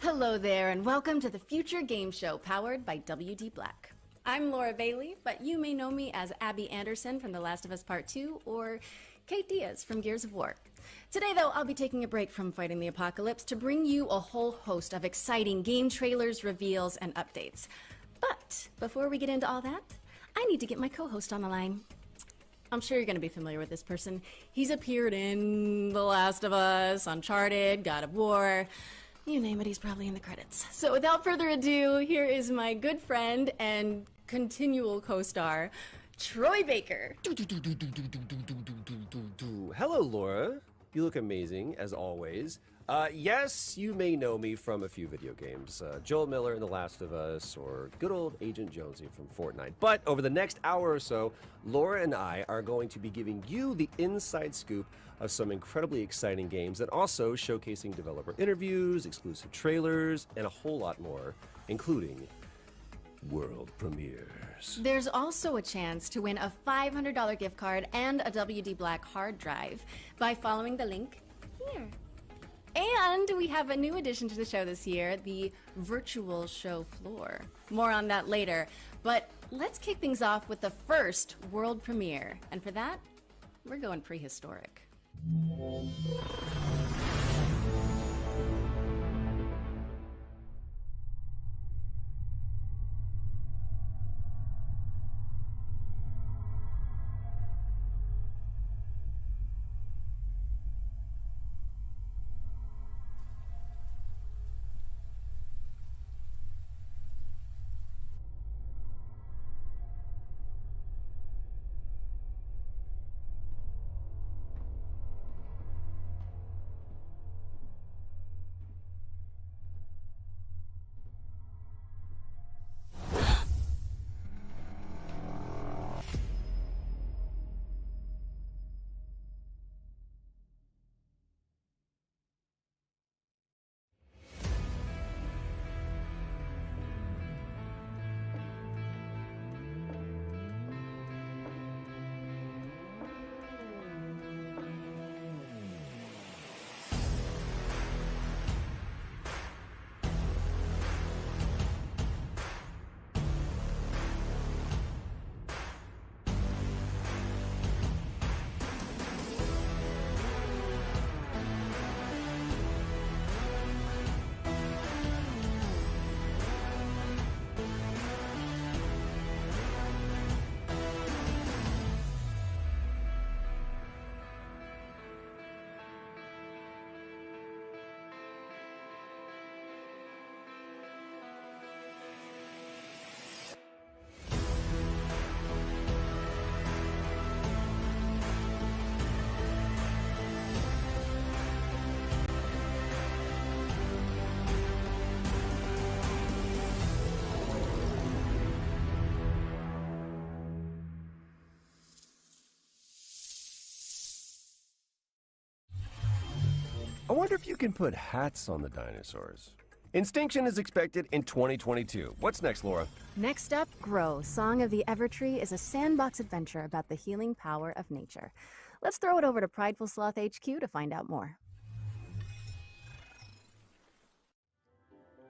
Hello there, and welcome to the Future Game Show powered by WD Black. I'm Laura Bailey, but you may know me as Abby Anderson from The Last of Us Part 2 or Kate Diaz from Gears of War. Today, though, I'll be taking a break from fighting the apocalypse to bring you a whole host of exciting game trailers, reveals, and updates. But before we get into all that, I need to get my co-host on the line. I'm sure you're going to be familiar with this person. He's appeared in The Last of Us, Uncharted, God of War. You name it, he's probably in the credits. So without further ado, here is my good friend and continual co-star, Troy Baker. Hello, Laura. You look amazing, as always. Yes, you may know me from a few video games. Joel Miller in The Last of Us, or good old Agent Jonesy from Fortnite. But over the next hour or so, Laura and I are going to be giving you the inside scoop of some incredibly exciting games and also showcasing developer interviews, exclusive trailers, and a whole lot more, including world premieres. There's also a chance to win a $500 gift card and a WD Black hard drive by following the link here. And we have a new addition to the show this year, the virtual show floor. More on that later, but let's kick things off with the first world premiere. And for that, we're going prehistoric. I wonder if you can put hats on the dinosaurs. Extinction is expected in 2022. What's next, Laura? Next up, Grow, Song of the Evertree is a sandbox adventure about the healing power of nature. Let's throw it over to Prideful Sloth HQ to find out more.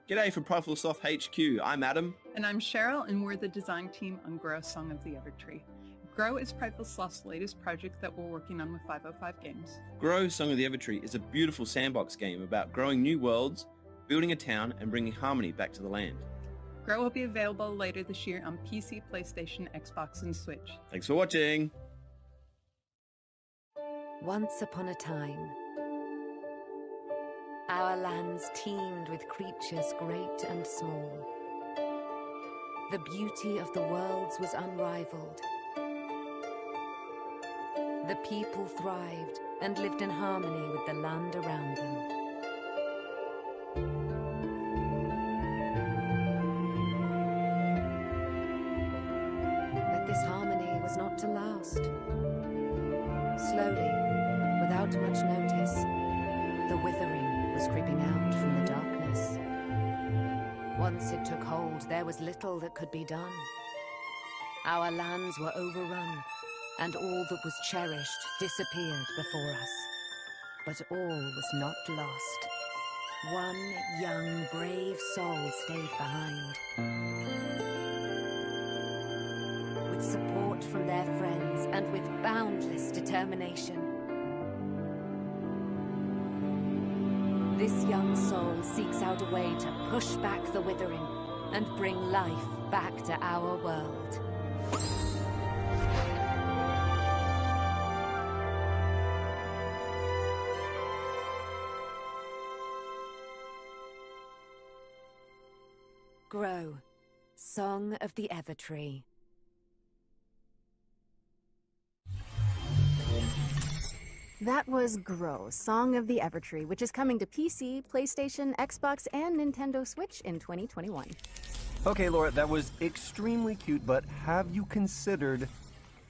G'day from Prideful Sloth HQ. I'm Adam. And I'm Cheryl, and we're the design team on Grow, Song of the Evertree. Grow is Prideful Sloth's latest project that we're working on with 505 Games. Grow, Song of the Evertree is a beautiful sandbox game about growing new worlds, building a town, and bringing harmony back to the land. Grow will be available later this year on PC, PlayStation, Xbox, and Switch. Thanks for watching. Once upon a time, our lands teemed with creatures great and small. The beauty of the worlds was unrivaled. The people thrived and lived in harmony with the land around them. But this harmony was not to last. Slowly, without much notice, the withering was creeping out from the darkness. Once it took hold, there was little that could be done. Our lands were overrun, and all that was cherished disappeared before us. But all was not lost. One young, brave soul stayed behind. With support from their friends and with boundless determination. This young soul seeks out a way to push back the withering and bring life back to our world. Grow, Song of the Evertree. That was Grow, Song of the Evertree, which is coming to PC, PlayStation, Xbox, and Nintendo Switch in 2021. Okay, Laura, that was extremely cute, but have you considered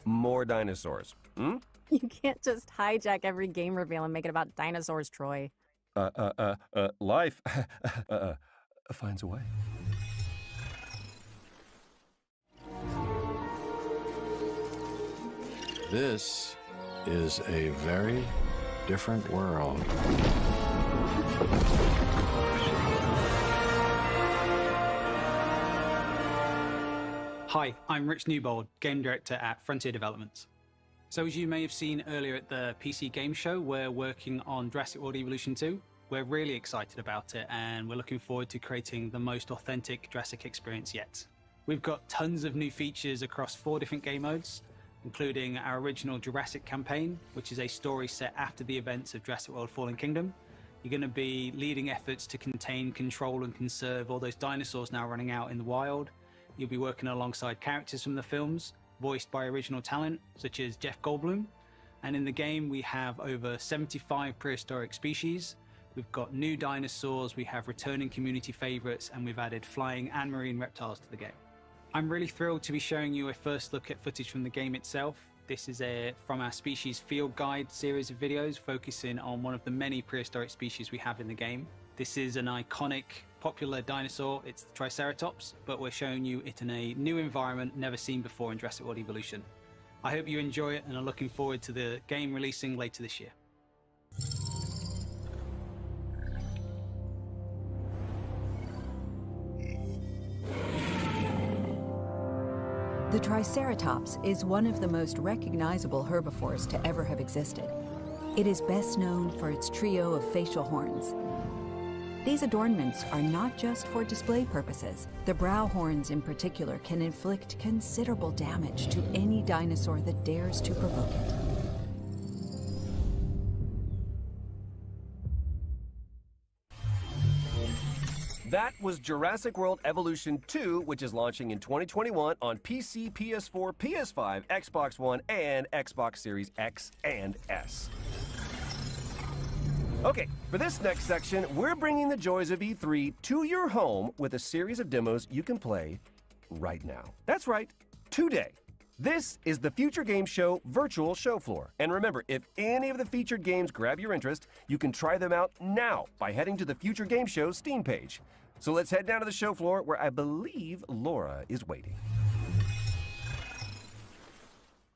more dinosaurs? Hmm? You can't just hijack every game reveal and make it about dinosaurs, Troy. Life finds a way. This is a very different world. Hi, I'm Rich Newbold, Game Director at Frontier Developments. So as you may have seen earlier at the PC Game Show, we're working on Jurassic World Evolution 2. We're really excited about it and we're looking forward to creating the most authentic Jurassic experience yet. We've got tons of new features across 4 different game modes, including our original Jurassic campaign, which is a story set after the events of Jurassic World Fallen Kingdom. You're going to be leading efforts to contain, control, and conserve all those dinosaurs now running out in the wild. You'll be working alongside characters from the films, voiced by original talent, such as Jeff Goldblum. And in the game, we have over 75 prehistoric species. We've got new dinosaurs, we have returning community favorites, and we've added flying and marine reptiles to the game. I'm really thrilled to be showing you a first look at footage from the game itself. This is from our Species Field Guide series of videos focusing on one of the many prehistoric species we have in the game. This is an iconic, popular dinosaur. It's the Triceratops, but we're showing you it in a new environment never seen before in Jurassic World Evolution. I hope you enjoy it and are looking forward to the game releasing later this year. The Triceratops is one of the most recognizable herbivores to ever have existed. It is best known for its trio of facial horns. These adornments are not just for display purposes. The brow horns in particular can inflict considerable damage to any dinosaur that dares to provoke it. That was Jurassic World Evolution 2, which is launching in 2021 on PC, PS4, PS5, Xbox One, and Xbox Series X and S. Okay, for this next section, we're bringing the joys of E3 to your home with a series of demos you can play right now. That's right, today. This is the Future Game Show virtual show floor. And remember, if any of the featured games grab your interest, you can try them out now by heading to the Future Game Show Steam page. So let's head down to the show floor where I believe Laura is waiting.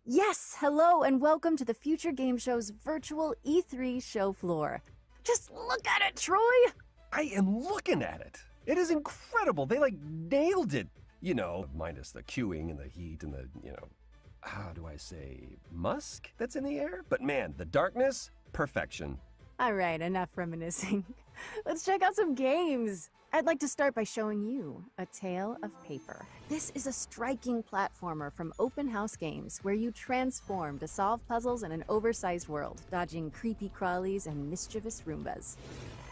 Yes, hello and welcome to the Future Game Show's virtual E3 show floor. Just look at it, Troy! I am looking at it. It is incredible. They nailed it. You know, minus the queuing and the heat and the, how do I say, musk that's in the air? But man, the darkness, perfection. All right, enough reminiscing. Let's check out some games. I'd like to start by showing you A Tale of Paper. This is a striking platformer from Open House Games where you transform to solve puzzles in an oversized world, dodging creepy crawlies and mischievous Roombas.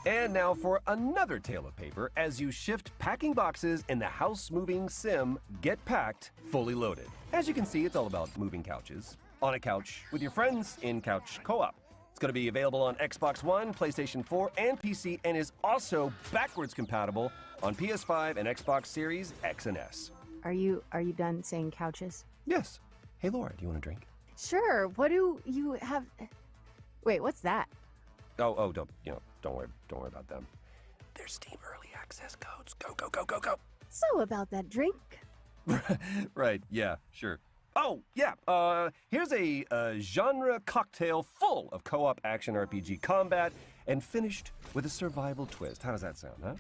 And now for another Tale of Paper as you shift packing boxes in the house-moving sim Get Packed, fully loaded. As you can see, it's all about moving couches. On a couch with your friends in couch co-op. It's going to be available on Xbox One, PlayStation 4, and PC, and is also backwards compatible on PS5 and Xbox Series X and S. Are you done saying couches? Yes. Hey, Laura, do you want a drink? Sure. What do you have? Wait, what's that? Oh, don't worry about them. They're Steam Early Access codes. Go. So about that drink. Right, yeah, sure. Oh, yeah, here's a genre cocktail full of co-op action RPG combat and finished with a survival twist. How does that sound, huh?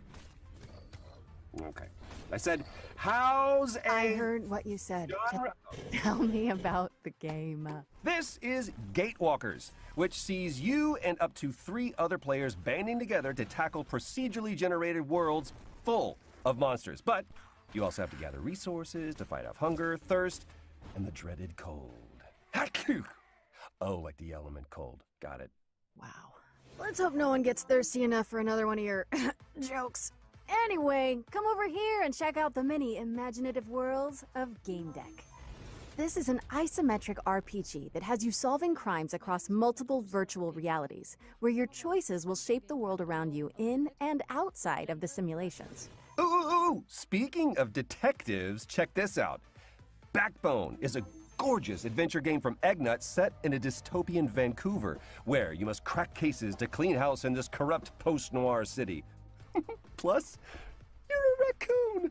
Okay. I said, how's a... I heard what you said. genre? Tell me about the game. This is Gatewalkers, which sees you and up to 3 other players banding together to tackle procedurally generated worlds full of monsters. But you also have to gather resources to fight off hunger, thirst, and the dreaded cold. Haku! Oh, like the element cold. Got it. Wow. Let's hope no one gets thirsty enough for another one of your jokes. Anyway, come over here and check out the many imaginative worlds of Game Deck. This is an isometric RPG that has you solving crimes across multiple virtual realities, where your choices will shape the world around you in and outside of the simulations. Ooh! Speaking of detectives, check this out. Backbone is a gorgeous adventure game from Eggnut set in a dystopian Vancouver, where you must crack cases to clean house in this corrupt post-noir city. Plus, you're a raccoon.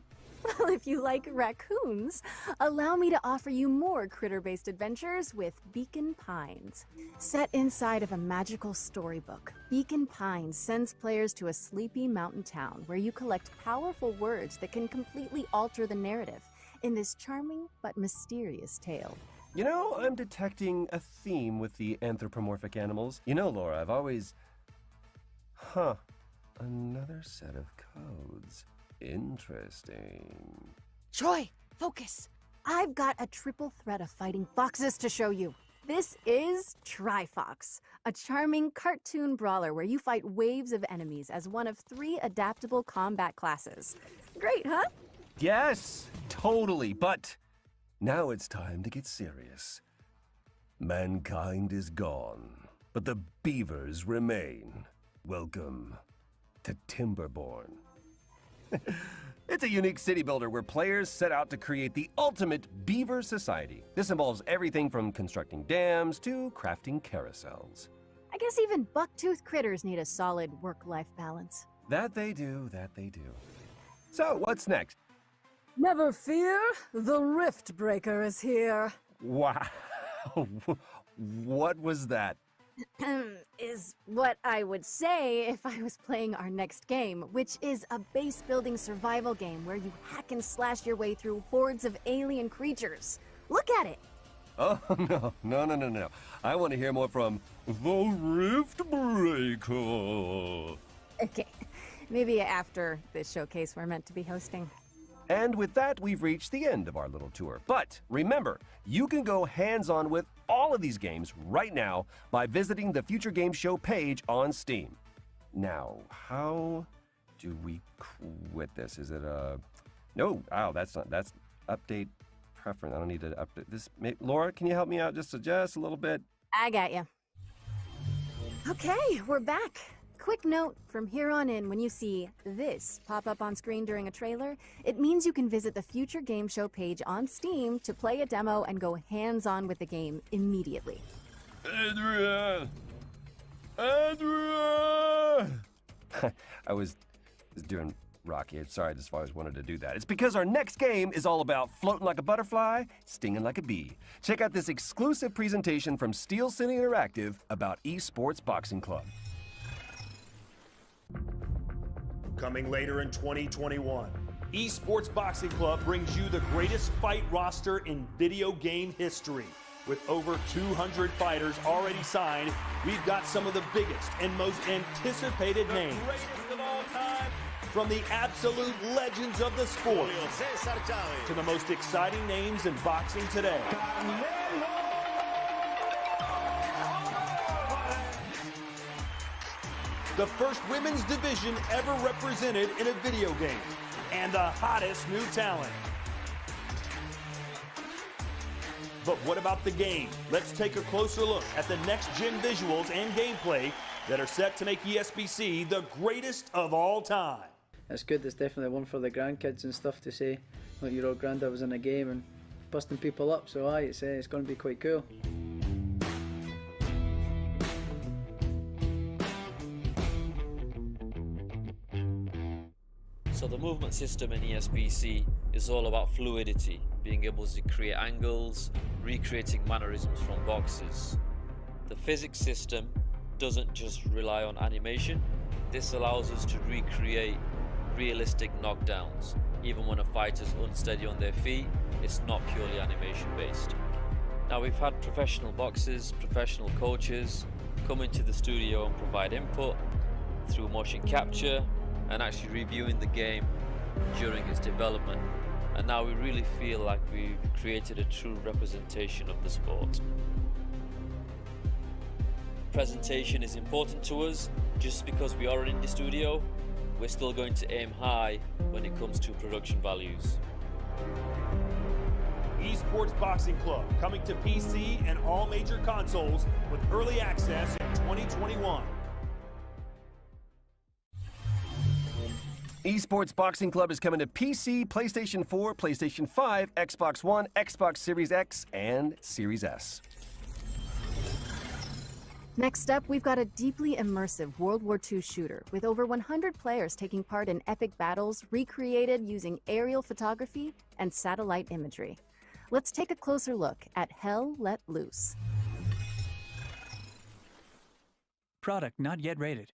Well, if you like raccoons, allow me to offer you more critter-based adventures with Beacon Pines. Set inside of a magical storybook, Beacon Pines sends players to a sleepy mountain town where you collect powerful words that can completely alter the narrative in this charming but mysterious tale. You know, I'm detecting a theme with the anthropomorphic animals. You know, Laura, I've always... Another set of codes. Interesting. Troy, focus! I've got a triple threat of fighting foxes to show you. This is Trifox, a charming cartoon brawler where you fight waves of enemies as one of 3 adaptable combat classes. Great, huh? Yes, totally, but now it's time to get serious. Mankind is gone, but the beavers remain. Welcome to Timberborn. It's a unique city builder where players set out to create the ultimate beaver society. This involves everything from constructing dams to crafting carousels. I guess even buck-toothed critters need a solid work-life balance. That they do, that they do. So, what's next? Never fear, the Rift Breaker is here. Wow. What was that? Is what I would say if I was playing our next game, which is a base-building survival game where you hack and slash your way through hordes of alien creatures. Look at it! Oh, no. I want to hear more from the Rift Breaker. Okay, maybe after this showcase we're meant to be hosting. And with that, we've reached the end of our little tour. But remember, you can go hands-on with all of these games right now by visiting the Future Game Show page on Steam. Now, how do we quit this? Is it a... No, that's update preference. I don't need to update this. Laura, can you help me out just a little bit? I got you. Okay, we're back. Quick note, from here on in, when you see this pop up on screen during a trailer, it means you can visit the Future Game Show page on Steam to play a demo and go hands-on with the game immediately. Adria! I was doing Rocky. Sorry, I just always wanted to do that. It's because our next game is all about floating like a butterfly, stinging like a bee. Check out this exclusive presentation from Steel City Interactive about Esports Boxing Club. Coming later in 2021. Esports Boxing Club brings you the greatest fight roster in video game history. With over 200 fighters already signed, we've got some of the biggest and most anticipated names. Greatest of all time. From the absolute legends of the sport to the most exciting names in boxing today. The first women's division ever represented in a video game, and the hottest new talent. But what about the game? Let's take a closer look at the next-gen visuals and gameplay that are set to make ESBC the greatest of all time. It's good. It's definitely one for the grandkids and stuff to say, look, your old granddad was in a game and busting people up, so it's going to be quite cool. So the movement system in ESBC is all about fluidity, being able to create angles, recreating mannerisms from boxes. The physics system doesn't just rely on animation. This allows us to recreate realistic knockdowns. Even when a fighter's unsteady on their feet, it's not purely animation based. Now, we've had professional boxers, professional coaches come into the studio and provide input through motion capture and actually reviewing the game during its development. And now we really feel like we've created a true representation of the sport. Presentation is important to us. Just because we are an indie studio, we're still going to aim high when it comes to production values. Esports Boxing Club, coming to PC and all major consoles with early access in 2021. Esports Boxing Club is coming to PC, PlayStation 4, PlayStation 5, Xbox One, Xbox Series X, and Series S. Next up, we've got a deeply immersive World War II shooter with over 100 players taking part in epic battles recreated using aerial photography and satellite imagery. Let's take a closer look at Hell Let Loose. Product not yet rated.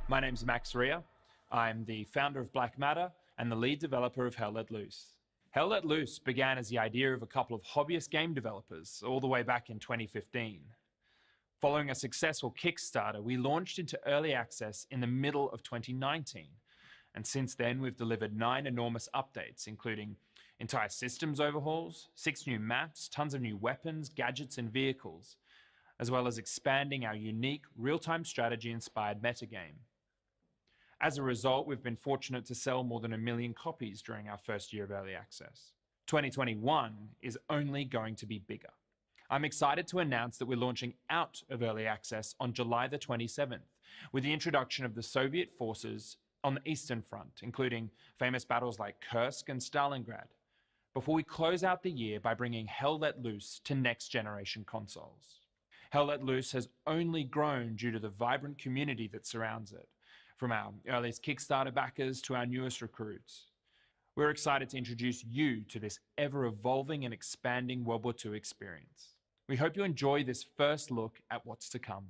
My name's Max Rea. I'm the founder of Black Matter and the lead developer of Hell Let Loose. Hell Let Loose began as the idea of a couple of hobbyist game developers all the way back in 2015. Following a successful Kickstarter, we launched into early access in the middle of 2019. And since then, we've delivered 9 enormous updates, including entire systems overhauls, 6 new maps, tons of new weapons, gadgets, and vehicles, as well as expanding our unique real-time strategy-inspired metagame. As a result, we've been fortunate to sell more than 1 million copies during our first year of early access. 2021 is only going to be bigger. I'm excited to announce that we're launching out of early access on July the 27th, with the introduction of the Soviet forces on the Eastern Front, including famous battles like Kursk and Stalingrad, before we close out the year by bringing Hell Let Loose to next-generation consoles. Hell Let Loose has only grown due to the vibrant community that surrounds it, from our earliest Kickstarter backers to our newest recruits. We're excited to introduce you to this ever-evolving and expanding World War II experience. We hope you enjoy this first look at what's to come.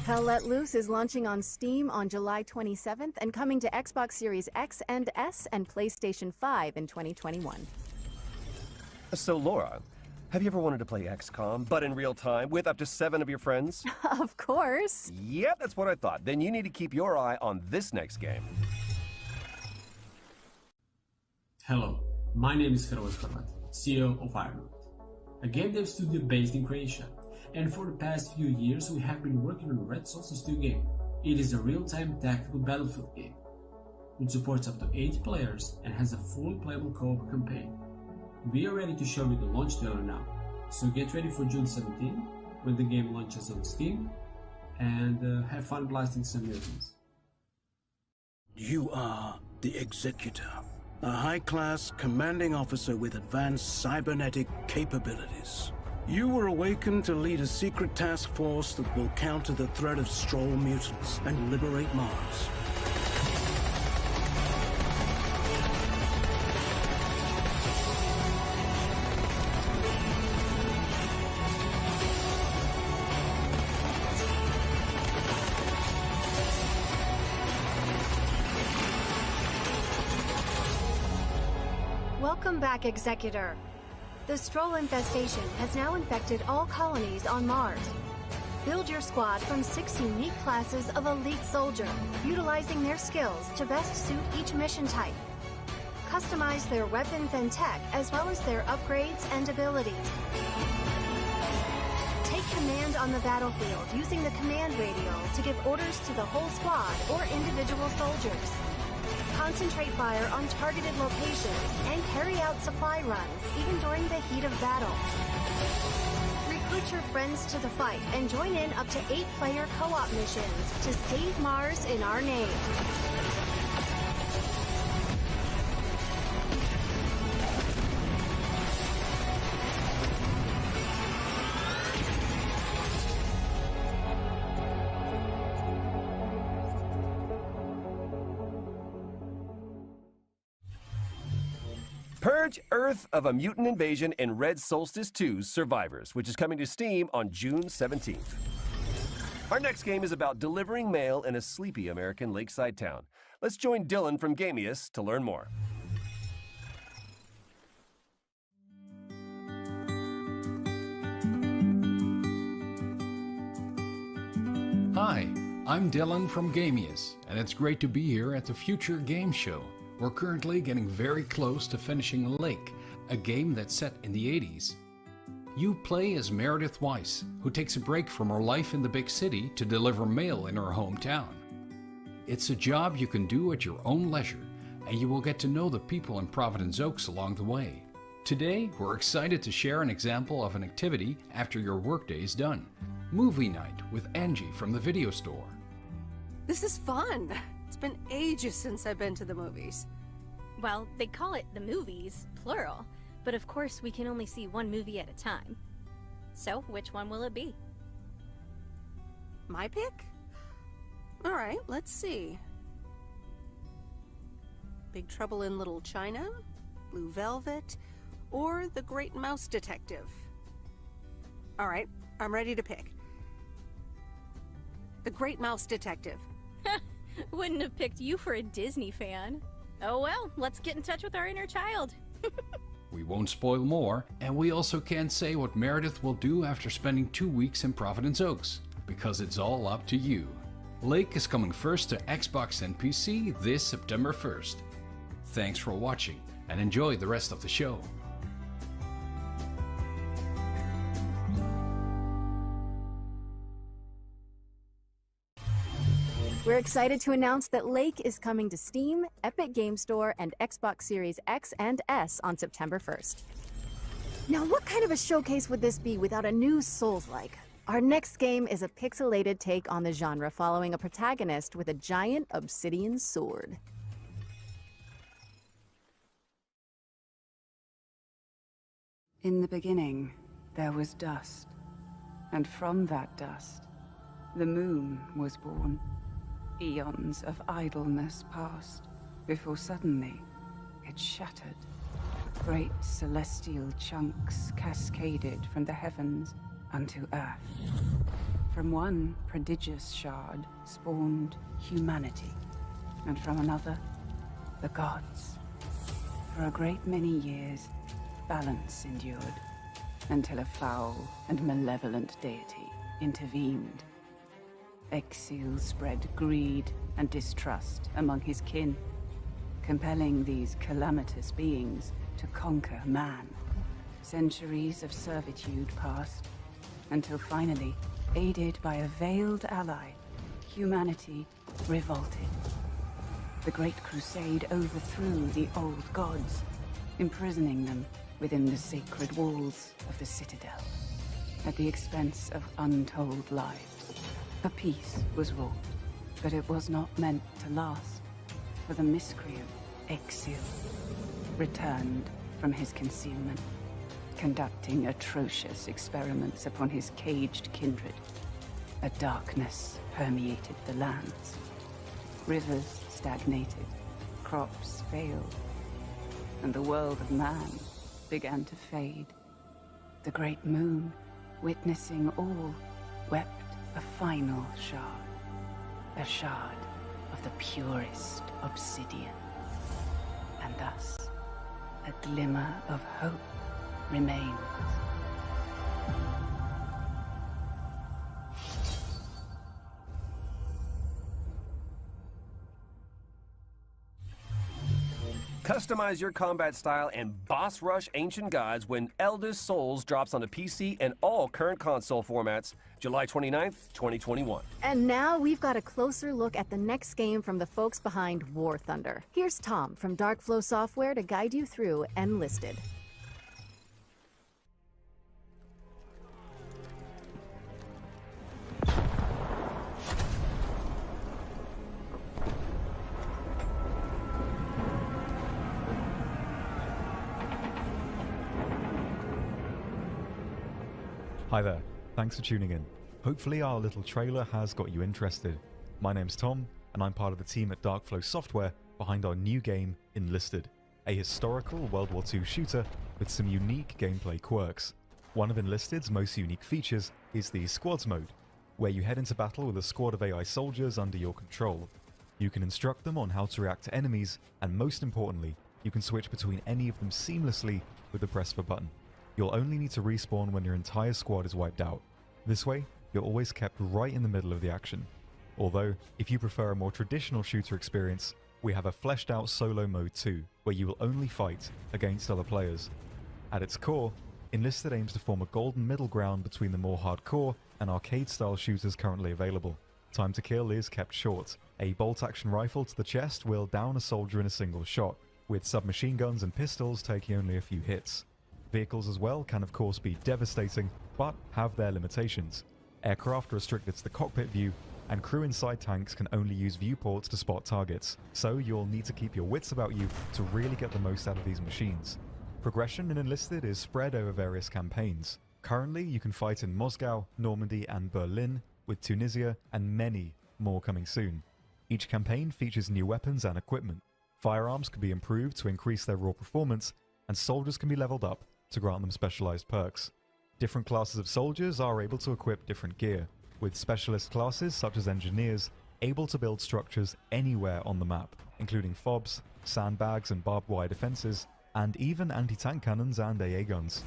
Hell Let Loose is launching on Steam on July 27th and coming to Xbox Series X and S and PlayStation 5 in 2021. So, Laura, have you ever wanted to play XCOM, but in real time, with up to 7 of your friends? Of course. Yep, that's what I thought. Then you need to keep your eye on this next game. Hello, my name is Hrvoje Horvat, CEO of Ironwood, a game dev studio based in Croatia. And for the past few years we have been working on Red Songs 2 game. It is a real-time tactical battlefield game. It supports up to 8 players and has a fully playable co-op campaign. We are ready to show you the launch trailer now, so get ready for June 17 when the game launches on Steam, and have fun blasting some mutants. You are the Executor, a high-class commanding officer with advanced cybernetic capabilities. You were awakened to lead a secret task force that will counter the threat of Stroll mutants and liberate Mars. Welcome back, Executor. The Stroll infestation has now infected all colonies on Mars. Build your squad from 6 unique classes of elite soldier, utilizing their skills to best suit each mission type. Customize their weapons and tech, as well as their upgrades and abilities. Take command on the battlefield using the command radio to give orders to the whole squad or individual soldiers. Concentrate fire on targeted locations and carry out supply runs even during the heat of battle. Recruit your friends to the fight and join in up to 8-player co-op missions to save Mars in our name. Purge Earth of a Mutant Invasion in Red Solstice 2's Survivors, which is coming to Steam on June 17th. Our next game is about delivering mail in a sleepy American lakeside town. Let's join Dylan from Gamius to learn more. Hi, I'm Dylan from Gamius, and it's great to be here at the Future Game Show. We're currently getting very close to finishing Lake, a game that's set in the 80s. You play as Meredith Weiss, who takes a break from her life in the big city to deliver mail in her hometown. It's a job you can do at your own leisure, and you will get to know the people in Providence Oaks along the way. Today, we're excited to share an example of an activity after your workday is done. Movie night with Angie from the video store. This is fun. It's been ages since I've been to the movies. Well, they call it the movies, plural, but of course we can only see one movie at a time. So, which one will it be? My pick? All right, let's see. Big Trouble in Little China, Blue Velvet, or The Great Mouse Detective. All right, I'm ready to pick. The Great Mouse Detective. Wouldn't have picked you for a Disney fan. Oh well, let's get in touch with our inner child. We won't spoil more, and we also can't say what Meredith will do after spending 2 weeks in Providence Oaks, because it's all up to you. Lake is coming first to Xbox and PC this September 1st. Thanks for watching, and enjoy the rest of the show. We're excited to announce that Lake is coming to Steam, Epic Game Store, and Xbox Series X and S on September 1st. Now, what kind of a showcase would this be without a new Souls-like? Our next game is a pixelated take on the genre, following a protagonist with a giant obsidian sword. In the beginning, there was dust, and from that dust, the moon was born. Eons of idleness passed, before suddenly it shattered. Great celestial chunks cascaded from the heavens unto earth. From one prodigious shard spawned humanity, and from another, the gods. For a great many years, balance endured, until a foul and malevolent deity intervened. Exile spread greed and distrust among his kin, compelling these calamitous beings to conquer man. Centuries of servitude passed, until finally, aided by a veiled ally, humanity revolted. The Great Crusade overthrew the old gods, imprisoning them within the sacred walls of the Citadel, at the expense of untold lives. A peace was wrought, but it was not meant to last, for the miscreant, Exil, returned from his concealment, conducting atrocious experiments upon his caged kindred. A darkness permeated the lands. Rivers stagnated, crops failed, and the world of man began to fade. The great moon, witnessing all, wept a final shard. A shard of the purest obsidian. And thus, a glimmer of hope remains. Customize your combat style and boss rush ancient gods when Eldest Souls drops onto PC and all current console formats July 29th, 2021. And now we've got a closer look at the next game from the folks behind War Thunder. Here's Tom from Darkflow Software to guide you through Enlisted. Hi there, thanks for tuning in. Hopefully our little trailer has got you interested. My name's Tom, and I'm part of the team at Darkflow Software behind our new game, Enlisted, a historical World War II shooter with some unique gameplay quirks. One of Enlisted's most unique features is the Squads mode, where you head into battle with a squad of AI soldiers under your control. You can instruct them on how to react to enemies, and most importantly, you can switch between any of them seamlessly with the press of a button. You'll only need to respawn when your entire squad is wiped out. This way, you're always kept right in the middle of the action. Although, if you prefer a more traditional shooter experience, we have a fleshed out solo mode too, where you will only fight against other players. At its core, Enlisted aims to form a golden middle ground between the more hardcore and arcade-style shooters currently available. Time to kill is kept short. A bolt-action rifle to the chest will down a soldier in a single shot, with submachine guns and pistols taking only a few hits. Vehicles as well can of course be devastating, but have their limitations. Aircraft are restricted to the cockpit view, and crew inside tanks can only use viewports to spot targets, so you'll need to keep your wits about you to really get the most out of these machines. Progression in Enlisted is spread over various campaigns. Currently you can fight in Moscow, Normandy and Berlin, with Tunisia and many more coming soon. Each campaign features new weapons and equipment. Firearms can be improved to increase their raw performance, and soldiers can be leveled up to grant them specialized perks. Different classes of soldiers are able to equip different gear, with specialist classes such as engineers able to build structures anywhere on the map, including FOBs, sandbags and barbed wire defenses, and even anti-tank cannons and AA guns.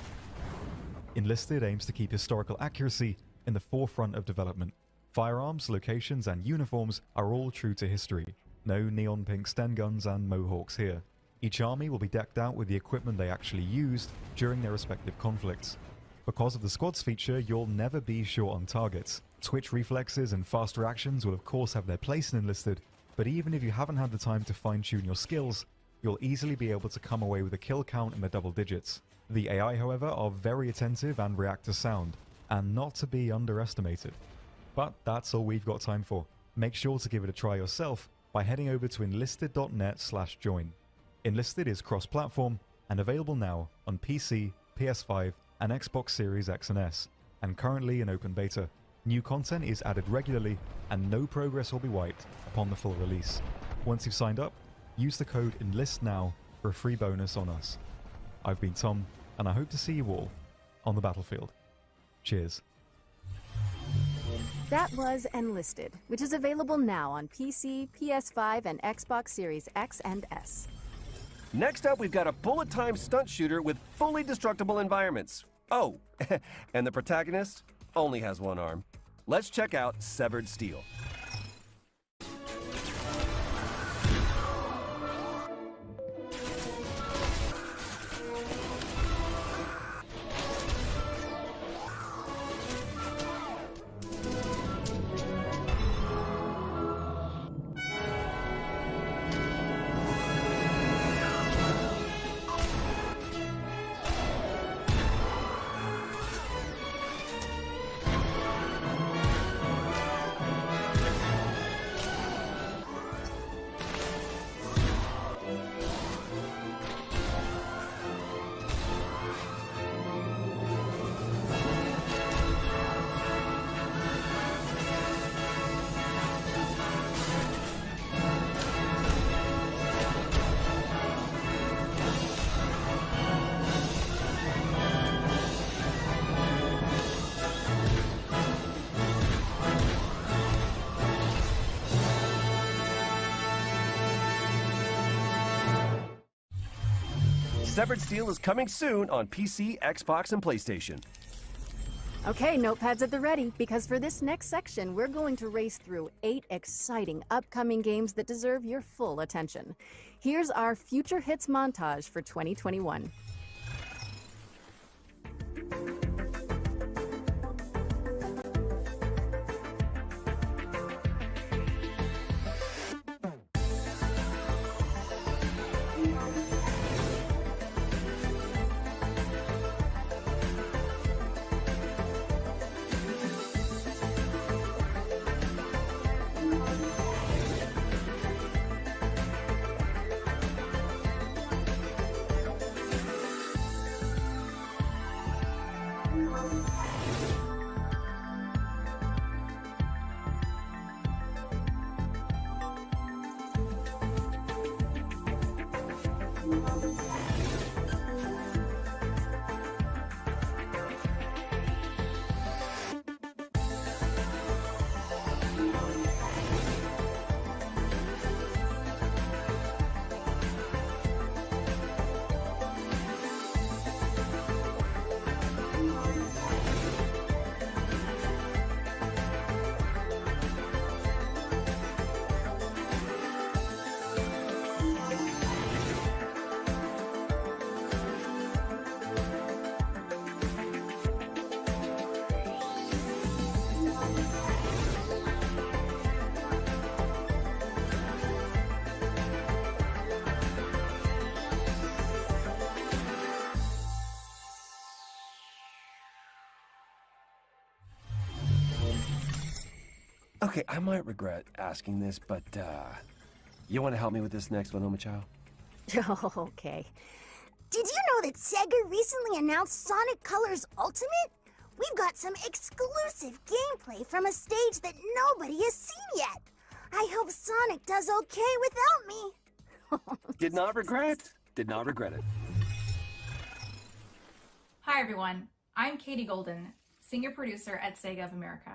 Enlisted aims to keep historical accuracy in the forefront of development. Firearms, locations and uniforms are all true to history. No neon pink Sten guns and mohawks here. Each army will be decked out with the equipment they actually used during their respective conflicts. Because of the squads feature, you'll never be short on targets. Twitch reflexes and fast reactions will of course have their place in Enlisted, but even if you haven't had the time to fine-tune your skills, you'll easily be able to come away with a kill count in the double digits. The AI, however, are very attentive and react to sound, and not to be underestimated. But that's all we've got time for. Make sure to give it a try yourself by heading over to enlisted.net/join. Enlisted is cross-platform and available now on PC, PS5 and Xbox Series X and S, and currently in open beta. New content is added regularly and no progress will be wiped upon the full release. Once you've signed up, use the code ENLISTNOW for a free bonus on us. I've been Tom, and I hope to see you all on the battlefield. Cheers. That was Enlisted, which is available now on PC, PS5 and Xbox Series X and S. Next up, we've got a bullet-time stunt shooter with fully destructible environments. Oh, and the protagonist only has one arm. Let's check out Severed Steel. Severed Steel is coming soon on PC, Xbox, and PlayStation. Okay, notepads at the ready, because for this next section, we're going to race through 8 exciting upcoming games that deserve your full attention. Here's our future hits montage for 2021. Okay, I might regret asking this, but, you want to help me with this next one, Omachow? Okay. Did you know that Sega recently announced Sonic Colors Ultimate? We've got some exclusive gameplay from a stage that nobody has seen yet. I hope Sonic does okay without me. Did not regret it. Hi everyone, I'm Katie Golden, Senior Producer at Sega of America.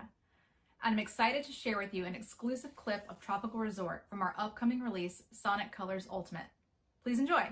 And I'm excited to share with you an exclusive clip of Tropical Resort from our upcoming release, Sonic Colors Ultimate. Please enjoy.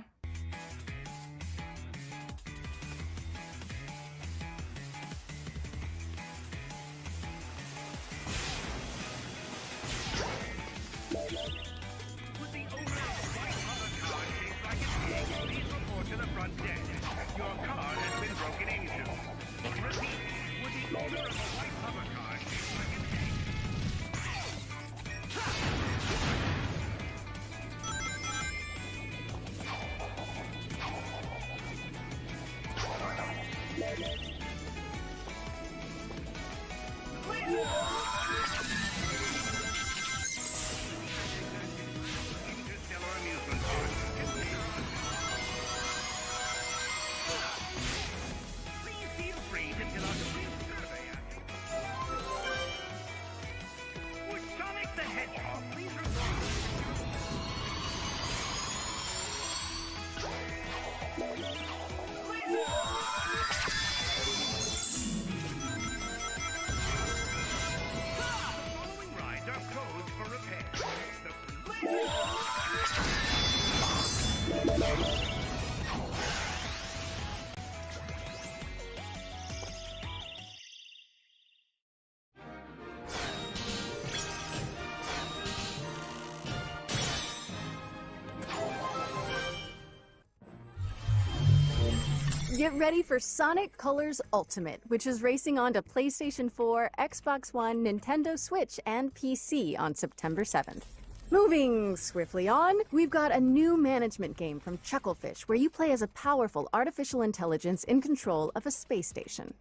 Get ready for Sonic Colors Ultimate, which is racing on to PlayStation 4, Xbox One, Nintendo Switch, and PC on September 7th. Moving swiftly on, we've got a new management game from Chucklefish where you play as a powerful artificial intelligence in control of a space station.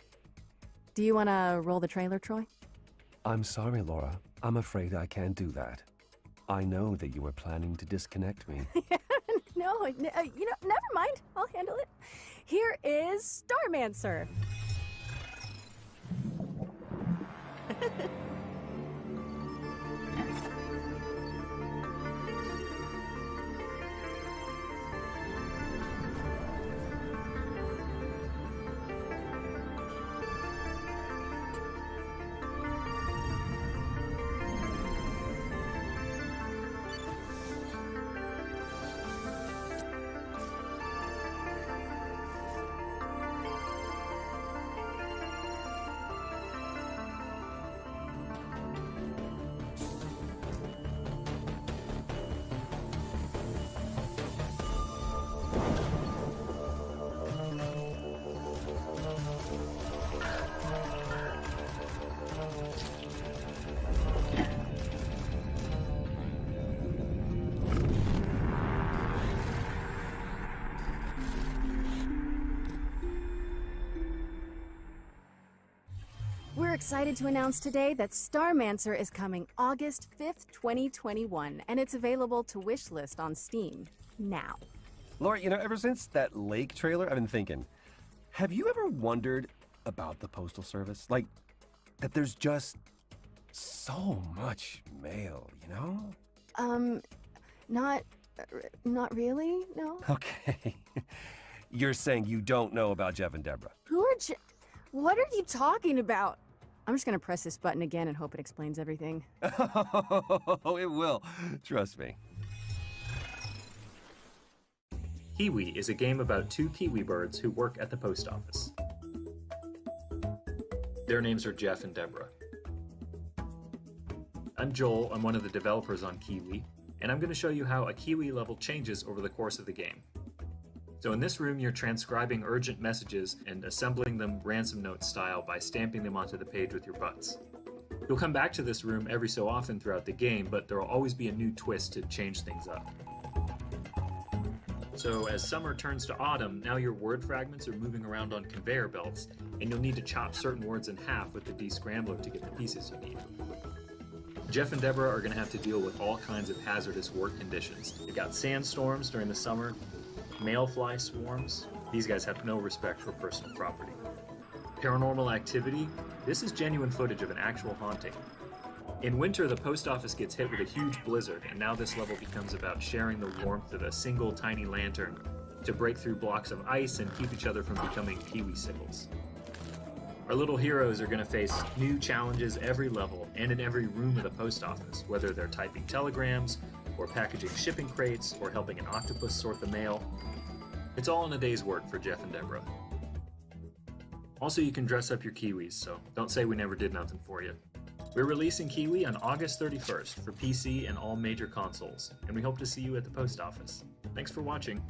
Do you want to roll the trailer, Troy? I'm sorry, Laura. I'm afraid I can't do that. I know that you were planning to disconnect me. No, never mind. I'll handle it. Here is Starmancer. excited to announce today that Starmancer is coming August 5th, 2021, and it's available to wishlist on Steam now. Laura, you know, ever since that lake trailer, I've been thinking, have you ever wondered about the Postal Service? Like, that there's just so much mail, you know? Not really, no. Okay. You're saying you don't know about Jeff and Deborah. Who are What are you talking about? I'm just gonna press this button again and hope it explains everything. Oh, it will. Trust me. Kiwi is a game about two kiwi birds who work at the post office. Their names are Jeff and Deborah. I'm Joel, I'm one of the developers on Kiwi, and I'm going to show you how a Kiwi level changes over the course of the game. So in this room, you're transcribing urgent messages and assembling them ransom note style by stamping them onto the page with your butts. You'll come back to this room every so often throughout the game, but there will always be a new twist to change things up. So as summer turns to autumn, now your word fragments are moving around on conveyor belts, and you'll need to chop certain words in half with the de-scrambler to get the pieces you need. Jeff and Deborah are going to have to deal with all kinds of hazardous work conditions. They got sandstorms during the summer, mayfly swarms. These guys have no respect for personal property. Paranormal activity. This is genuine footage of an actual haunting. In winter, the post office gets hit with a huge blizzard, and now this level becomes about sharing the warmth of a single tiny lantern to break through blocks of ice and keep each other from becoming kiwi sickles. Our little heroes are going to face new challenges every level and in every room of the post office, whether they're typing telegrams, or packaging shipping crates, or helping an octopus sort the mail. It's all in a day's work for Jeff and Deborah. Also, you can dress up your kiwis, so don't say we never did nothing for you. We're releasing Kiwi on August 31st for PC and all major consoles, and we hope to see you at the post office. Thanks for watching.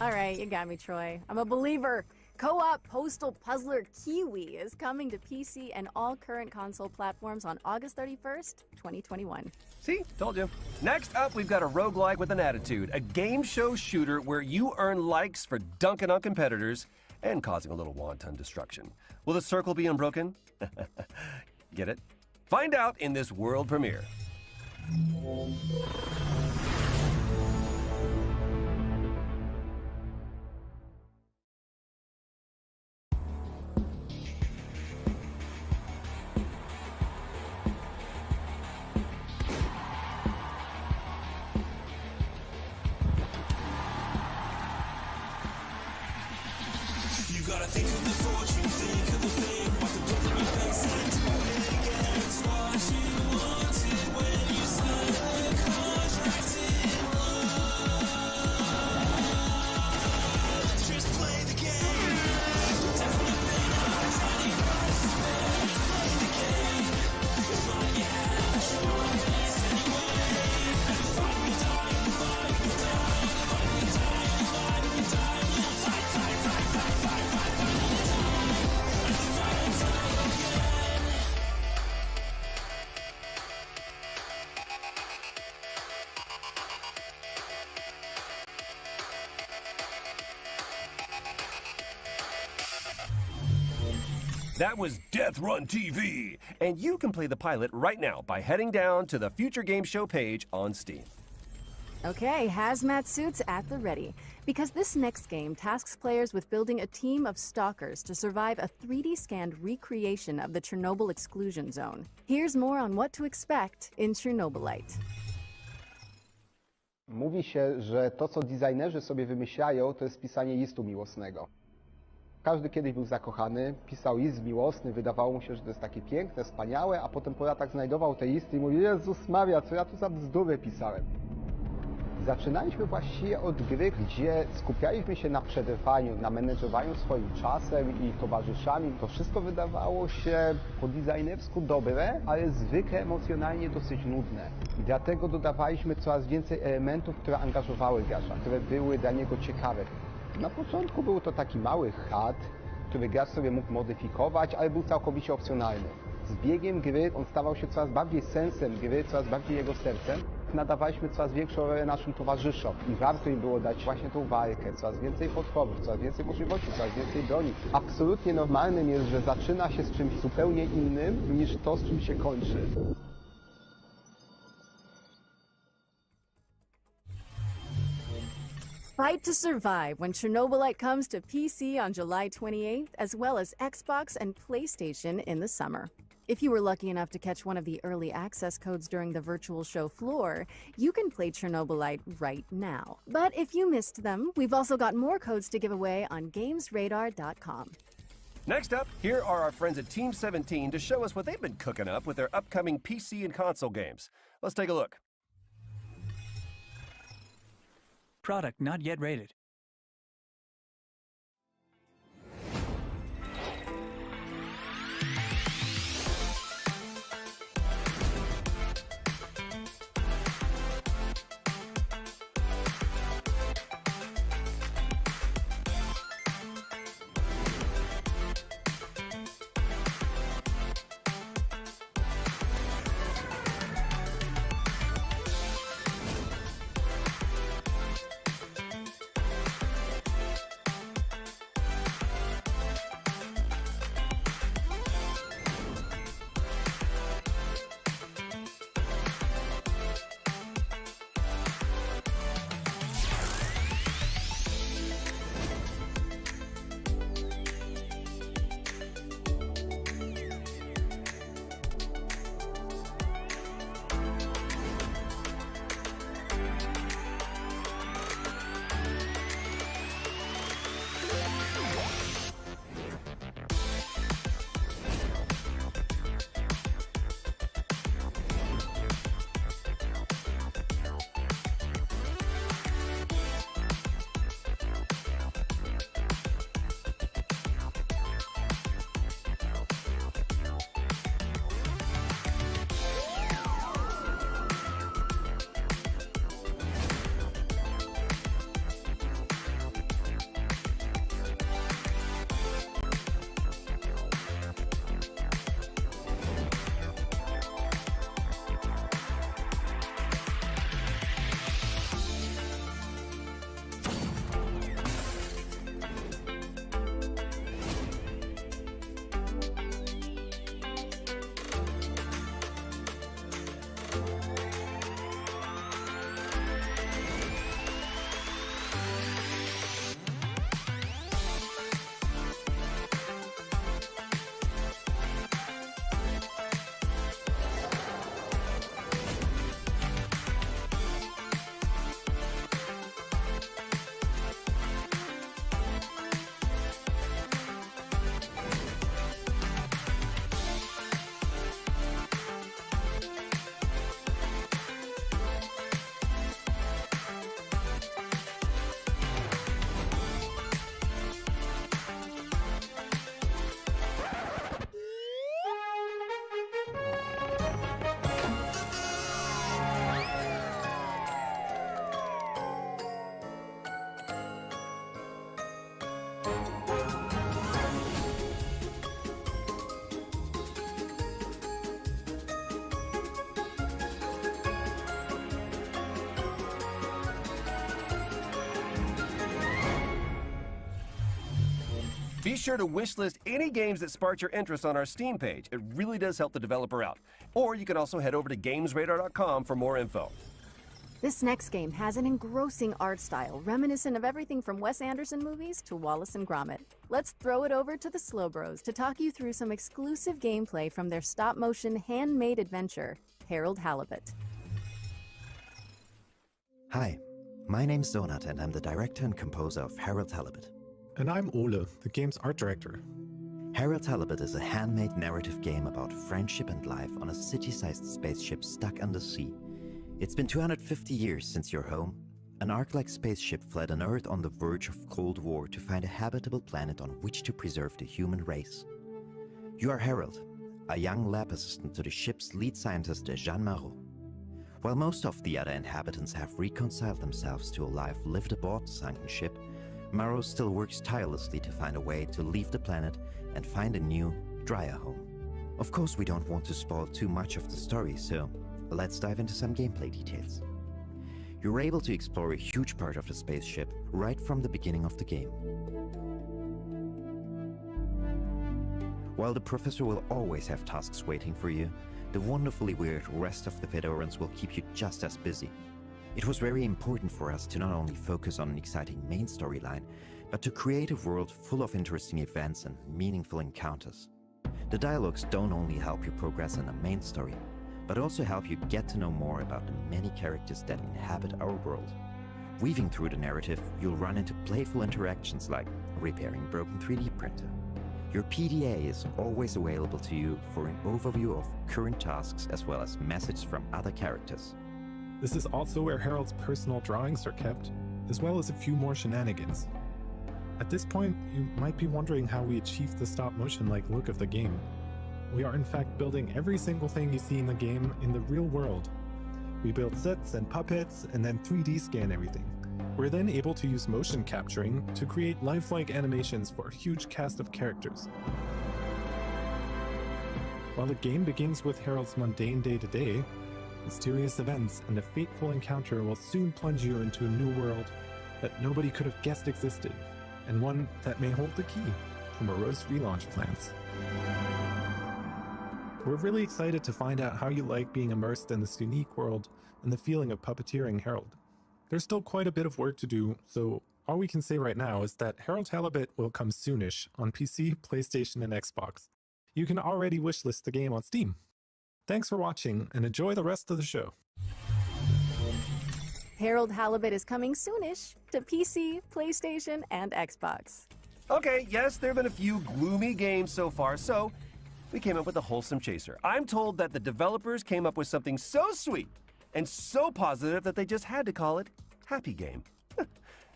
All right, you got me, Troy. I'm a believer. Co-op postal puzzler Kiwi is coming to PC and all current console platforms on August 31st, 2021. See? Told you. Next up, we've got a roguelike with an attitude, a game show shooter where you earn likes for dunking on competitors and causing a little wanton destruction. Will the circle be unbroken? Get it? Find out in this world premiere. That was Death Run TV, and you can play the pilot right now by heading down to the Future Game Show page on Steam. Okay, hazmat suits at the ready, because this next game tasks players with building a team of stalkers to survive a 3D scanned recreation of the Chernobyl exclusion zone. Here's more on what to expect in Chernobylite. Mówi się, że to, co designerzy sobie wymyślają, to jest pisanie listu miłosnego. Każdy kiedyś był zakochany, pisał list miłosny, wydawało mu się, że to jest takie piękne, wspaniałe, a potem po latach znajdował te listy i mówił: Jezus Maria, co ja tu za bzdury pisałem. Zaczynaliśmy właściwie od gry, gdzie skupialiśmy się na przetrwaniu, na menedżowaniu swoim czasem i towarzyszami. To wszystko wydawało się po designersku dobre, ale zwykle emocjonalnie dosyć nudne. I dlatego dodawaliśmy coraz więcej elementów, które angażowały gracza, które były dla niego ciekawe. Na początku był to taki mały chat, który gracz sobie mógł modyfikować, ale był całkowicie opcjonalny. Z biegiem gry on stawał się coraz bardziej sensem gry, coraz bardziej jego sercem. nadawaliśmy coraz większą rolę naszym towarzyszom i warto im było dać właśnie tą walkę, coraz więcej potworów, coraz więcej możliwości, coraz więcej broni. Absolutnie normalnym jest, że zaczyna się z czymś zupełnie innym niż to, z czym się kończy. Fight to survive when Chernobylite comes to PC on July 28th, as well as Xbox and PlayStation in the summer. If you were lucky enough to catch one of the early access codes during the virtual show floor, you can play Chernobylite right now. But if you missed them, we've also got more codes to give away on gamesradar.com. Next up, here are our friends at Team 17 to show us what they've been cooking up with their upcoming PC and console games. Let's take a look. Product not yet rated. Be sure to wishlist any games that sparked your interest on our Steam page. It really does help the developer out. Or you can also head over to gamesradar.com for more info. This next game has an engrossing art style, reminiscent of everything from Wes Anderson movies to Wallace and Gromit. Let's throw it over to the Slow Bros to talk you through some exclusive gameplay from their stop-motion handmade adventure, Harold Halibut. Hi, my name's Donut and I'm the director and composer of Harold Halibut. And I'm Ole, the game's art director. Harold Halibut is a handmade narrative game about friendship and life on a city-sized spaceship stuck under sea. It's been 250 years since your home. An Ark-like spaceship fled an Earth on the verge of Cold War to find a habitable planet on which to preserve the human race. You are Harold, a young lab assistant to the ship's lead scientist, Jean Marot. While most of the other inhabitants have reconciled themselves to a life lived aboard the sunken ship, Marot still works tirelessly to find a way to leave the planet and find a new, drier home. Of course, we don't want to spoil too much of the story, so let's dive into some gameplay details. You're able to explore a huge part of the spaceship right from the beginning of the game. While the professor will always have tasks waiting for you, the wonderfully weird rest of the Fedorans will keep you just as busy. It was very important for us to not only focus on an exciting main storyline, but to create a world full of interesting events and meaningful encounters. The dialogues don't only help you progress in the main story, but also help you get to know more about the many characters that inhabit our world. Weaving through the narrative, you'll run into playful interactions like repairing a broken 3D printer. Your PDA is always available to you for an overview of current tasks as well as messages from other characters. This is also where Harold's personal drawings are kept, as well as a few more shenanigans. At this point, you might be wondering how we achieved the stop-motion-like look of the game. We are in fact building every single thing you see in the game in the real world. We build sets and puppets and then 3D scan everything. We're then able to use motion capturing to create lifelike animations for a huge cast of characters. While the game begins with Harold's mundane day-to-day, mysterious events and a fateful encounter will soon plunge you into a new world that nobody could have guessed existed, and one that may hold the key to morose relaunch plans. We're really excited to find out how you like being immersed in this unique world and the feeling of puppeteering Harold. There's still quite a bit of work to do, so all we can say right now is that Harold Halibut will come soonish on PC, PlayStation, and Xbox. You can already wishlist the game on Steam. Thanks for watching, and enjoy the rest of the show. Harold Halibut is coming soonish to PC, PlayStation, and Xbox. Okay, yes, there have been a few gloomy games so far, so we came up with a wholesome chaser. I'm told that the developers came up with something so sweet and so positive that they just had to call it Happy Game.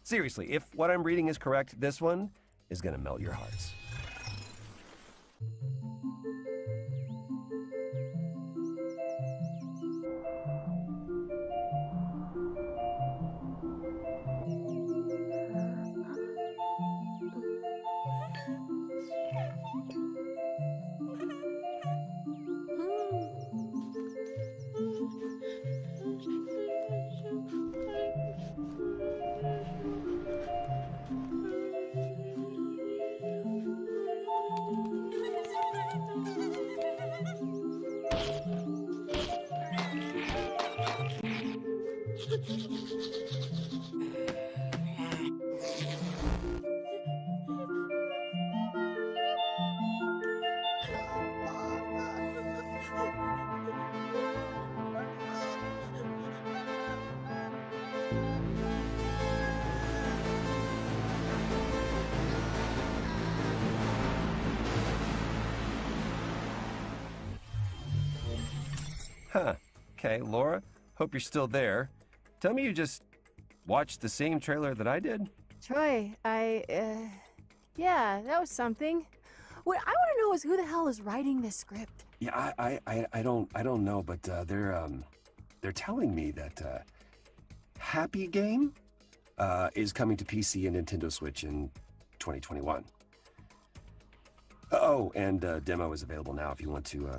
Seriously, if what I'm reading is correct, this one is gonna melt your hearts. Huh. Okay, Laura, hope you're still there. Tell me you just watched the same trailer that I did? Troy, yeah, that was something. What I want to know is who the hell is writing this script? Yeah, I don't know, but they're telling me that Happy Game is coming to PC and Nintendo Switch in 2021. Oh, and demo is available now if you want to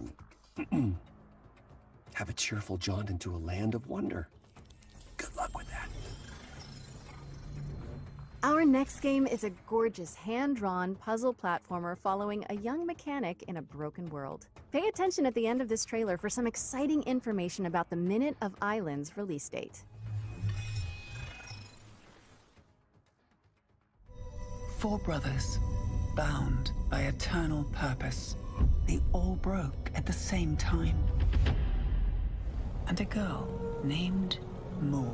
have a cheerful jaunt into a land of wonder. Good luck with that. Our next game is a gorgeous hand-drawn puzzle platformer following a young mechanic in a broken world. Pay attention at the end of this trailer for some exciting information about the Minute of Islands release date. Four brothers, bound by eternal purpose. They all broke at the same time. And a girl named Mo.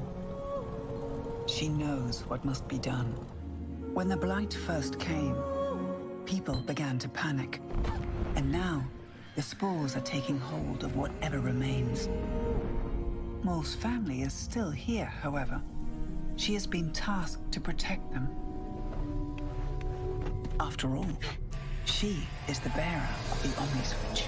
She knows what must be done. When the blight first came, people began to panic. And now, the spores are taking hold of whatever remains. Mo's family is still here, however. She has been tasked to protect them. After all, she is the bearer of the Omniswitch.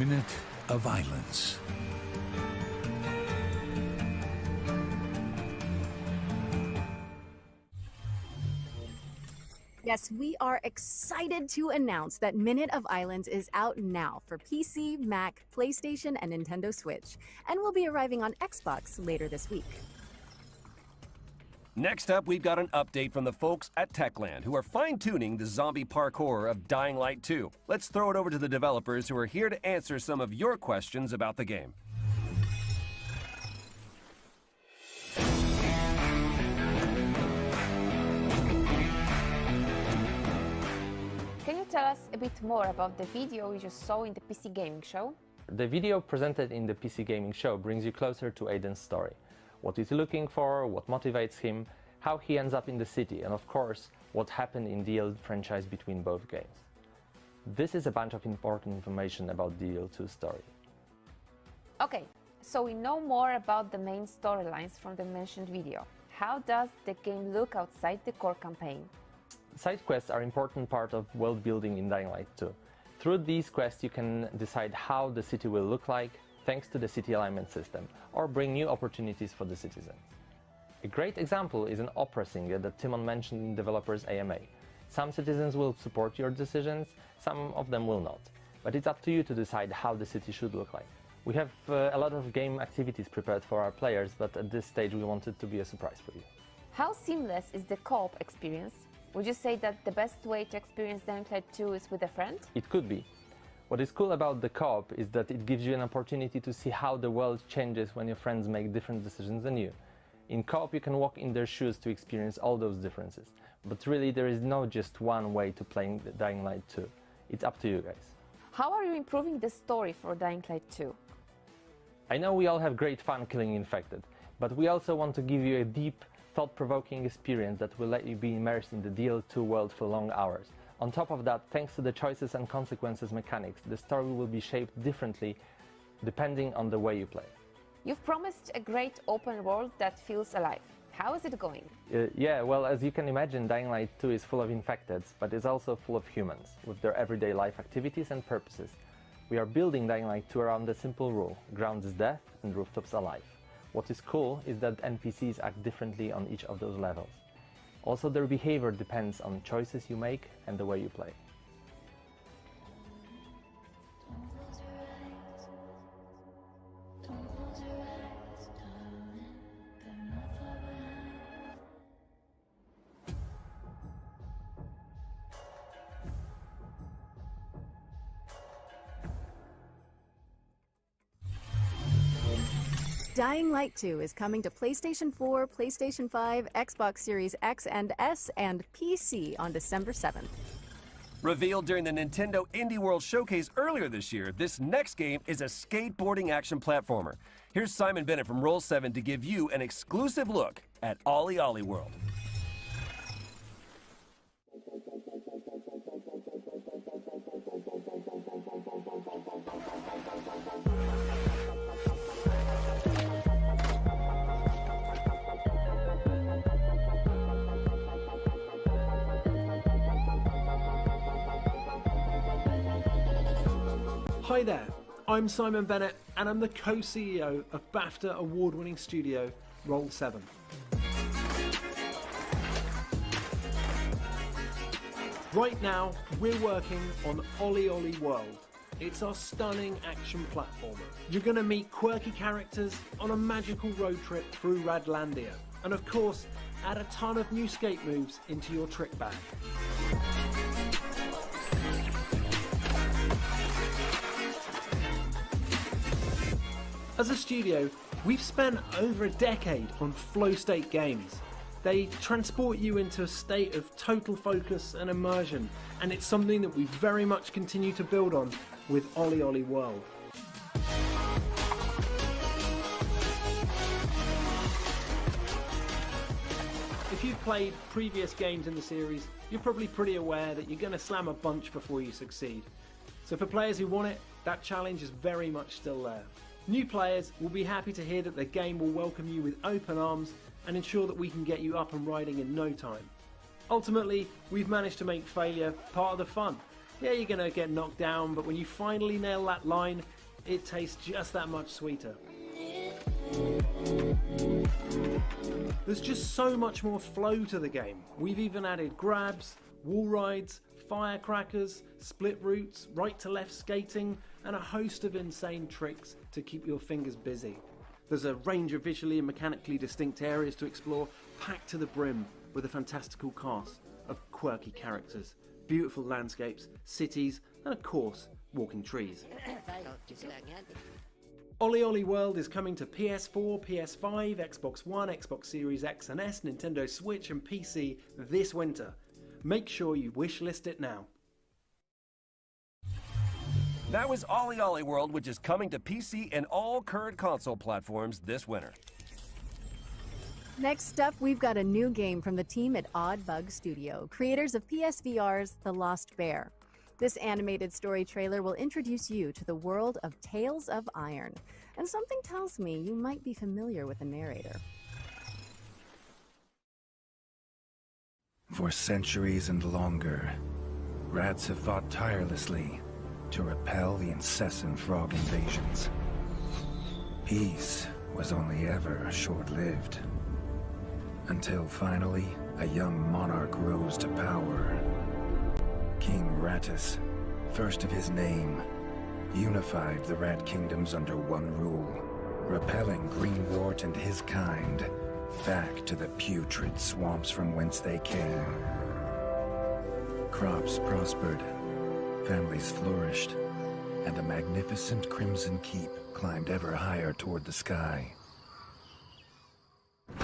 Minute of Violence. Yes, we are excited to announce that Minute of Islands is out now for PC, Mac, PlayStation, and Nintendo Switch, and will be arriving on Xbox later this week. Next up, we've got an update from the folks at Techland, who are fine-tuning the zombie parkour of Dying Light 2. Let's throw it over to the developers, who are here to answer some of your questions about the game. Can you tell us a bit more about the video we just saw in the PC Gaming Show? The video presented in the PC Gaming Show brings you closer to Aiden's story. What he's looking for, what motivates him, how he ends up in the city, and of course, what happened in the old franchise between both games. This is a bunch of important information about the DL2 story. Okay, so we know more about the main storylines from the mentioned video. How does the game look outside the core campaign? Side quests are an important part of world building in Dying Light 2. Through these quests you can decide how the city will look like, thanks to the city alignment system, or bring new opportunities for the citizens. A great example is an opera singer that Timon mentioned in developers AMA. Some citizens will support your decisions, some of them will not. But it's up to you to decide how the city should look like. We have a lot of game activities prepared for our players, but at this stage we want it to be a surprise for you. How seamless is the co-op experience? Would you say that the best way to experience Dying Light 2 is with a friend? It could be. What is cool about the co-op is that it gives you an opportunity to see how the world changes when your friends make different decisions than you. In co-op you can walk in their shoes to experience all those differences. But really there is no just one way to play Dying Light 2. It's up to you guys. How are you improving the story for Dying Light 2? I know we all have great fun killing infected, but we also want to give you a deep, thought-provoking experience that will let you be immersed in the DL2 world for long hours. On top of that, thanks to the choices and consequences mechanics, the story will be shaped differently depending on the way you play. You've promised a great open world that feels alive. How is it going? Yeah, well, as you can imagine, Dying Light 2 is full of infecteds, but it's also full of humans, with their everyday life activities and purposes. We are building Dying Light 2 around the simple rule: ground is death and rooftops alive. What is cool is that NPCs act differently on each of those levels. Also, their behavior depends on choices you make and the way you play. Dying Light 2 is coming to PlayStation 4, PlayStation 5, Xbox Series X and S, and PC on December 7th. Revealed during the Nintendo Indie World Showcase earlier this year, this next game is a skateboarding action platformer. Here's Simon Bennett from Roll7 to give you an exclusive look at Ollie Ollie World. Hi there, I'm Simon Bennett and I'm the co-CEO of BAFTA award-winning studio Roll7. Right now, we're working on Ollie Ollie World. It's our stunning action platformer. You're going to meet quirky characters on a magical road trip through Radlandia. And of course, add a ton of new skate moves into your trick bag. As a studio, we've spent over a decade on flow state games. They transport you into a state of total focus and immersion, and it's something that we very much continue to build on with Ollie Ollie World. If you've played previous games in the series, you're probably pretty aware that you're going to slam a bunch before you succeed. So for players who want it, that challenge is very much still there. New players will be happy to hear that the game will welcome you with open arms and ensure that we can get you up and riding in no time. Ultimately, we've managed to make failure part of the fun, Yeah, you're gonna get knocked down, but when you finally nail that line, it tastes just that much sweeter. There's just so much more flow to the game. We've even added grabs, wall rides, firecrackers, split routes, right to left skating, and a host of insane tricks to keep your fingers busy. There's a range of visually and mechanically distinct areas to explore, packed to the brim with a fantastical cast of quirky characters, beautiful landscapes, cities, and of course, walking trees. Ollie Ollie World is coming to PS4, PS5, Xbox One, Xbox Series X and S, Nintendo Switch and PC this winter. Make sure you wishlist it now. That was Ollie Ollie World, which is coming to PC and all current console platforms this winter. Next up, we've got a new game from the team at Odd Bug Studio, creators of PSVR's The Lost Bear. This animated story trailer will introduce you to the world of Tales of Iron, and something tells me you might be familiar with the narrator. For centuries and longer, rats have fought tirelessly to repel the incessant frog invasions. Peace was only ever short-lived, until finally a young monarch rose to power. King Rattus, first of his name, unified the rat kingdoms under one rule, repelling Greenwort and his kind back to the putrid swamps from whence they came. Crops prospered, families flourished, and a magnificent Crimson Keep climbed ever higher toward the sky.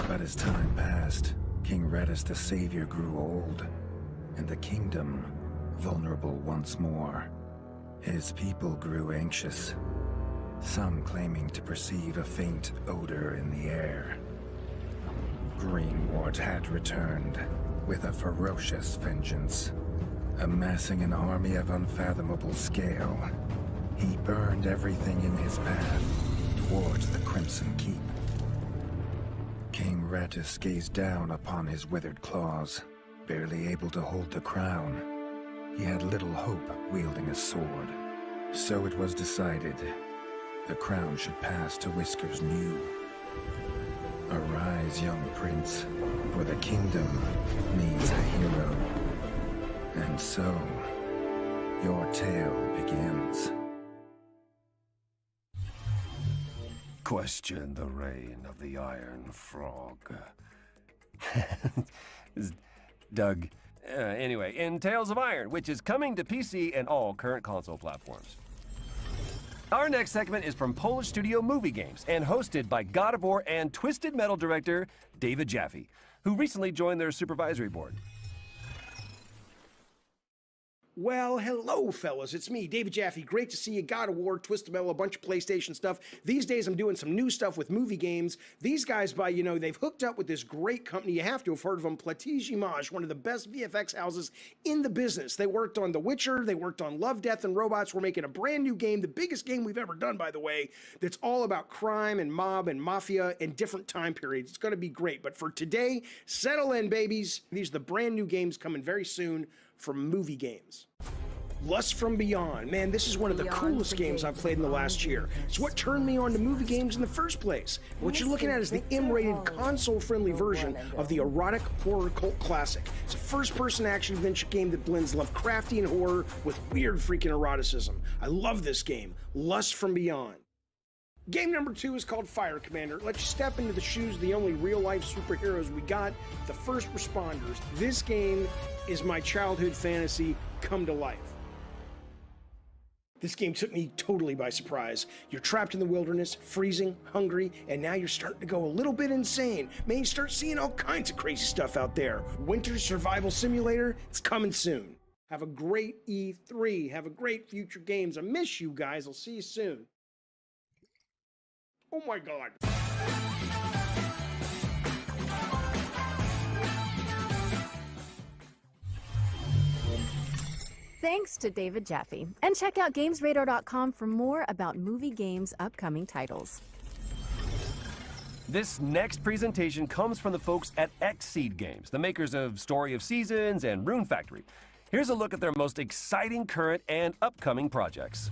But as time passed, King Rattus the Savior grew old, and the kingdom vulnerable once more. His people grew anxious, some claiming to perceive a faint odor in the air. Greenwort had returned with a ferocious vengeance. Amassing an army of unfathomable scale, he burned everything in his path towards the Crimson Keep. King Rattus gazed down upon his withered claws, barely able to hold the crown. He had little hope wielding a sword. So it was decided the crown should pass to Whiskers New. Arise, young prince, for the kingdom needs a hero. And so, your tale begins. Question the reign of the Iron Frog. Doug. Anyway, in Tales of Iron, which is coming to PC and all current console platforms. Our next segment is from Polish studio Movie Games and hosted by God of War and Twisted Metal director David Jaffe, who recently joined their supervisory board. Well, hello, fellas. It's me, David Jaffe. Great to see you. God of War, Twisted Metal, a bunch of PlayStation stuff. These days, I'm doing some new stuff with movie games. These guys, they've hooked up with this great company. You have to have heard of them, Plattige Image, one of the best VFX houses in the business. They worked on The Witcher. They worked on Love, Death, and Robots. We're making a brand new game, the biggest game we've ever done, by the way, that's all about crime and mob and mafia and different time periods. It's going to be great. But for today, settle in, babies. These are the brand new games coming very soon from Movie Games. Lust from Beyond. Man, this is one of the coolest games I've played in the last year. It's what turned me on to movie games in the first place. What you're looking at is the M-rated, console-friendly version of the erotic horror cult classic. It's a first-person action-adventure game that blends Lovecraftian horror with weird freaking eroticism. I love this game, Lust from Beyond. Game number 2 is called Fire Commander. It lets you step into the shoes of the only real-life superheroes we got, the first responders. This game is my childhood fantasy come to life. This game took me totally by surprise. You're trapped in the wilderness, freezing, hungry, and now you're starting to go a little bit insane. Man, you start seeing all kinds of crazy stuff out there. Winter Survival Simulator, it's coming soon. Have a great E3. Have a great future games. I miss you guys. I'll see you soon. Oh my God. Thanks to David Jaffe. And check out GamesRadar.com for more about Movie Games' upcoming titles. This next presentation comes from the folks at Xseed Games, the makers of Story of Seasons and Rune Factory. Here's a look at their most exciting current and upcoming projects.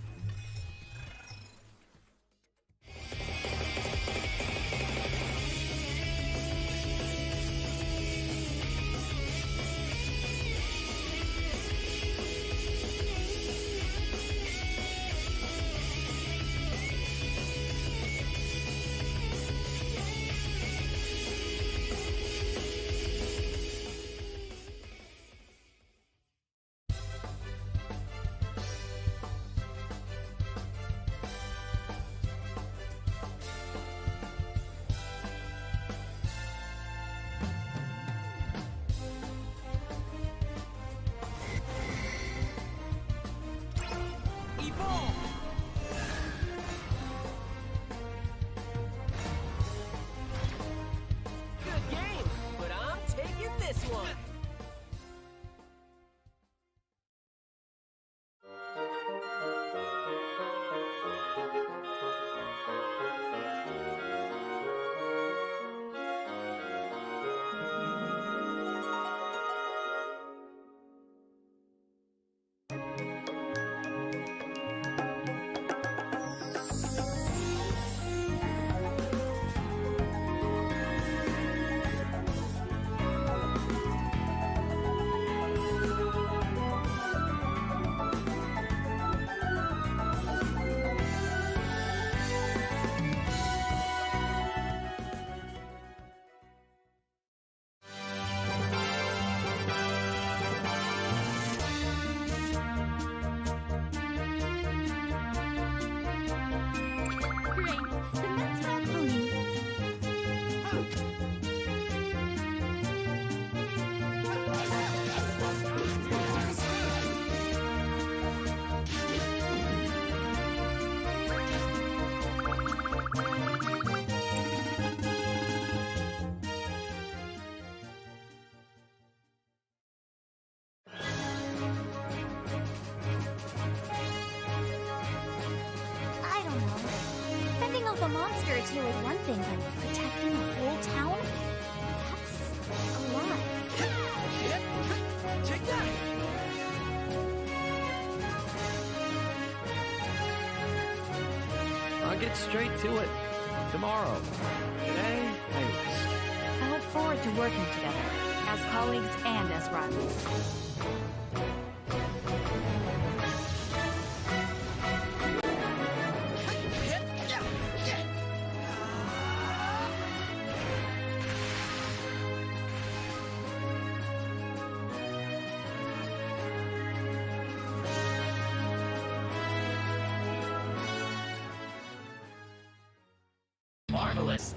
A monster or two is one thing, but protecting a whole town? That's a lot. Take that! I'll get straight to it. Tomorrow. Today, I rest. I look forward to working together, as colleagues and as rivals. Marvelous.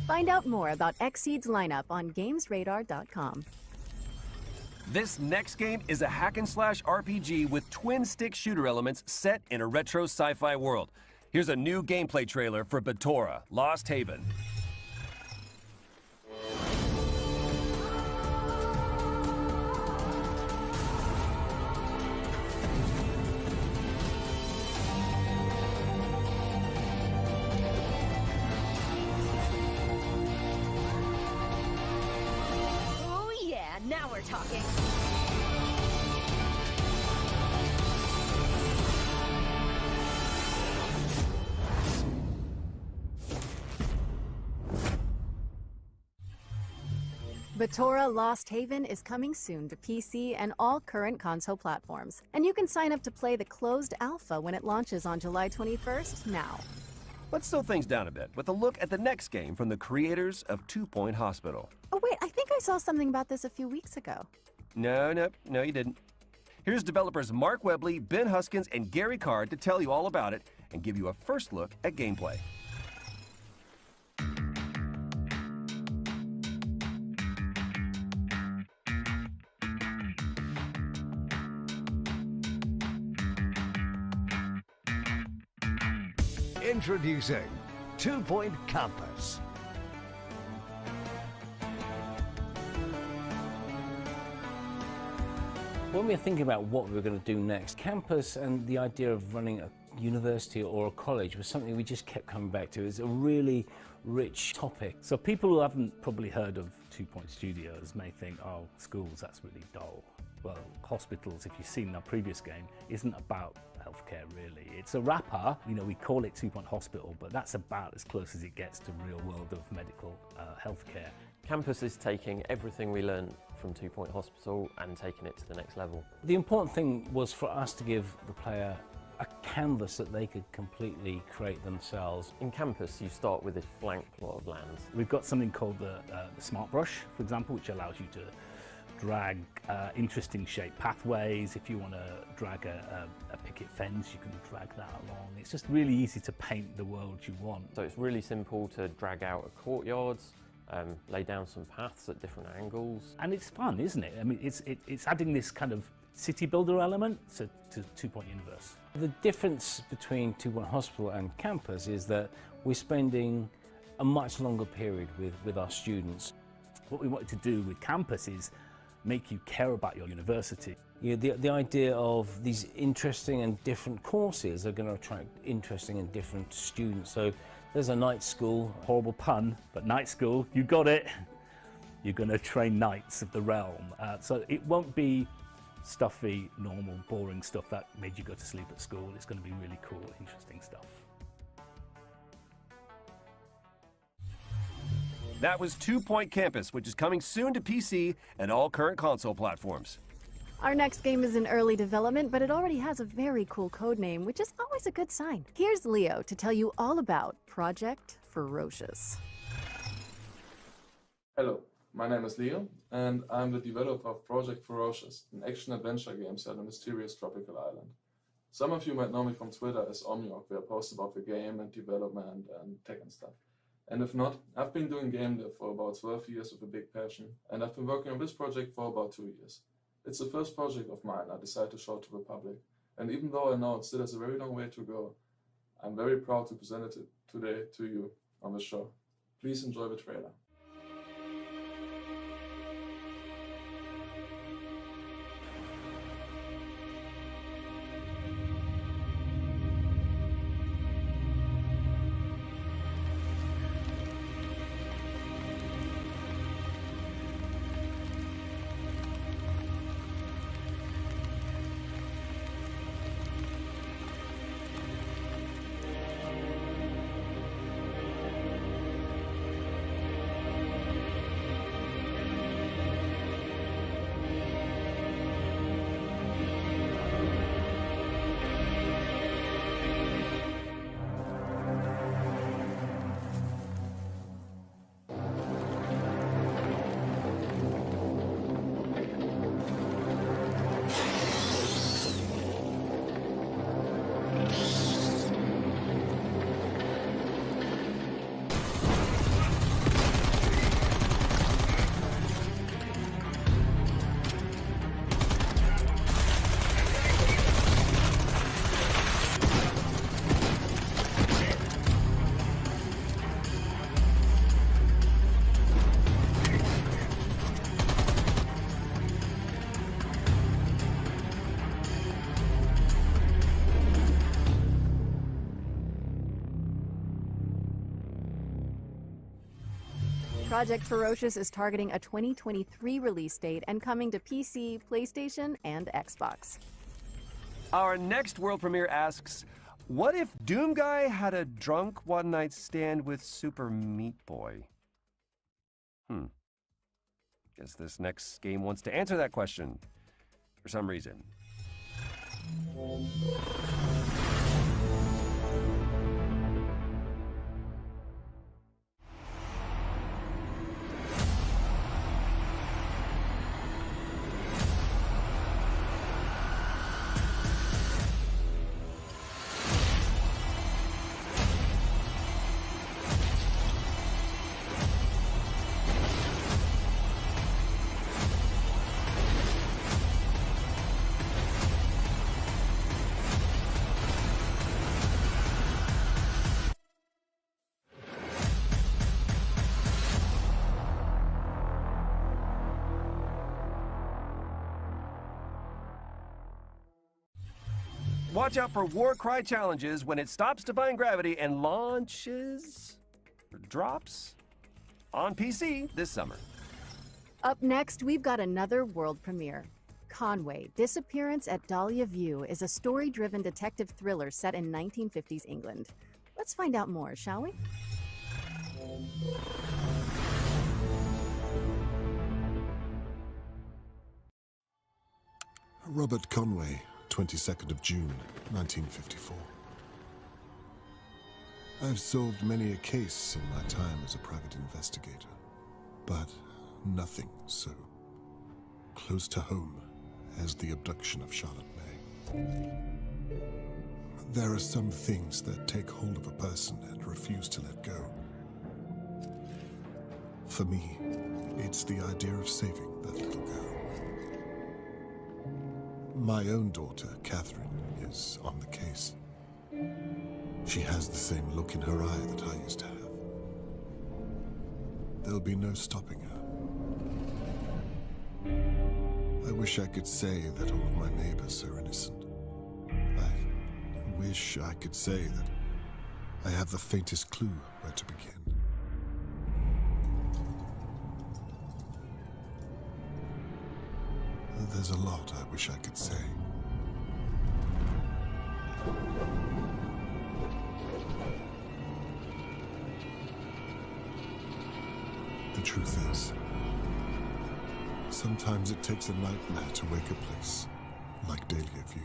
Find out more about Xseed's lineup on GamesRadar.com. This next game is a hack-and-slash RPG with twin-stick shooter elements set in a retro sci-fi world. Here's a new gameplay trailer for Batora, Lost Haven. Now we're talking. Batora Lost Haven is coming soon to PC and all current console platforms. And you can sign up to play the closed alpha when it launches on July 21st now. Let's slow things down a bit with a look at the next game from the creators of 2 Point Hospital. Oh wait, I think I saw something about this a few weeks ago. No, you didn't. Here's developers Mark Webley, Ben Huskins, and Gary Card to tell you all about it and give you a first look at gameplay. Introducing 2 Point Campus. When we were thinking about what we were going to do next, Campus and the idea of running a university or a college was something we just kept coming back to. It's a really rich topic. So people who haven't probably heard of 2 Point Studios may think, oh, schools, that's really dull. Well, hospitals, if you've seen our previous game, isn't about healthcare really. It's a wrapper, you know, we call it 2 Point Hospital, but that's about as close as it gets to real world of medical healthcare. Campus is taking everything we learned from 2 Point Hospital and taking it to the next level. The important thing was for us to give the player a canvas that they could completely create themselves. In Campus, you start with this blank plot of land. We've got something called the Smart Brush, for example, which allows you to drag interesting shaped pathways. If you want to drag a picket fence, you can drag that along. It's just really easy to paint the world you want. So it's really simple to drag out a courtyard, lay down some paths at different angles. And it's fun, isn't it? I mean, it's adding this kind of city builder element to 2 Point Universe. The difference between 2 Point Hospital and Campus is that we're spending a much longer period with our students. What we wanted to do with Campus is make you care about your university. You know, the idea of these interesting and different courses are going to attract interesting and different students. So there's a night school. Horrible pun, but night school, you got it. You're going to train knights of the realm. So it won't be stuffy, normal, boring stuff that made you go to sleep at school. It's going to be really cool, interesting stuff. That was 2 Point Campus, which is coming soon to PC and all current console platforms. Our next game is in early development, but it already has a very cool code name, which is always a good sign. Here's Leo to tell you all about Project Ferocious. Hello, my name is Leo, and I'm the developer of Project Ferocious, an action-adventure game set on a mysterious tropical island. Some of you might know me from Twitter as Omniok, where I post about the game and development and tech and stuff. And if not, I've been doing game dev for about 12 years with a big passion, and I've been working on this project for about 2 years. It's the first project of mine I decided to show to the public, and even though I know it still has a very long way to go, I'm very proud to present it today to you on the show. Please enjoy the trailer. Project Ferocious is targeting a 2023 release date and coming to PC, PlayStation, and Xbox. Our next world premiere asks, what if Doom Guy had a drunk one-night stand with Super Meat Boy? Guess this next game wants to answer that question for some reason. Watch out for War Cry challenges when it stops defying gravity and launches, or drops, on PC this summer. Up next, we've got another world premiere. Conway, Disappearance at Dahlia View is a story-driven detective thriller set in 1950s England. Let's find out more, shall we? Robert Conway, 22nd of June, 1954. I've solved many a case in my time as a private investigator, but nothing so close to home as the abduction of Charlotte May. There are some things that take hold of a person and refuse to let go. For me, it's the idea of saving that little girl. My own daughter, Catherine, is on the case. She has the same look in her eye that I used to have. There'll be no stopping her. I wish I could say that all of my neighbors are innocent. I wish I could say that I have the faintest clue where to begin. There's a lot I wish I could say. The truth is, sometimes it takes a nightmare to wake a place like Dahlia View.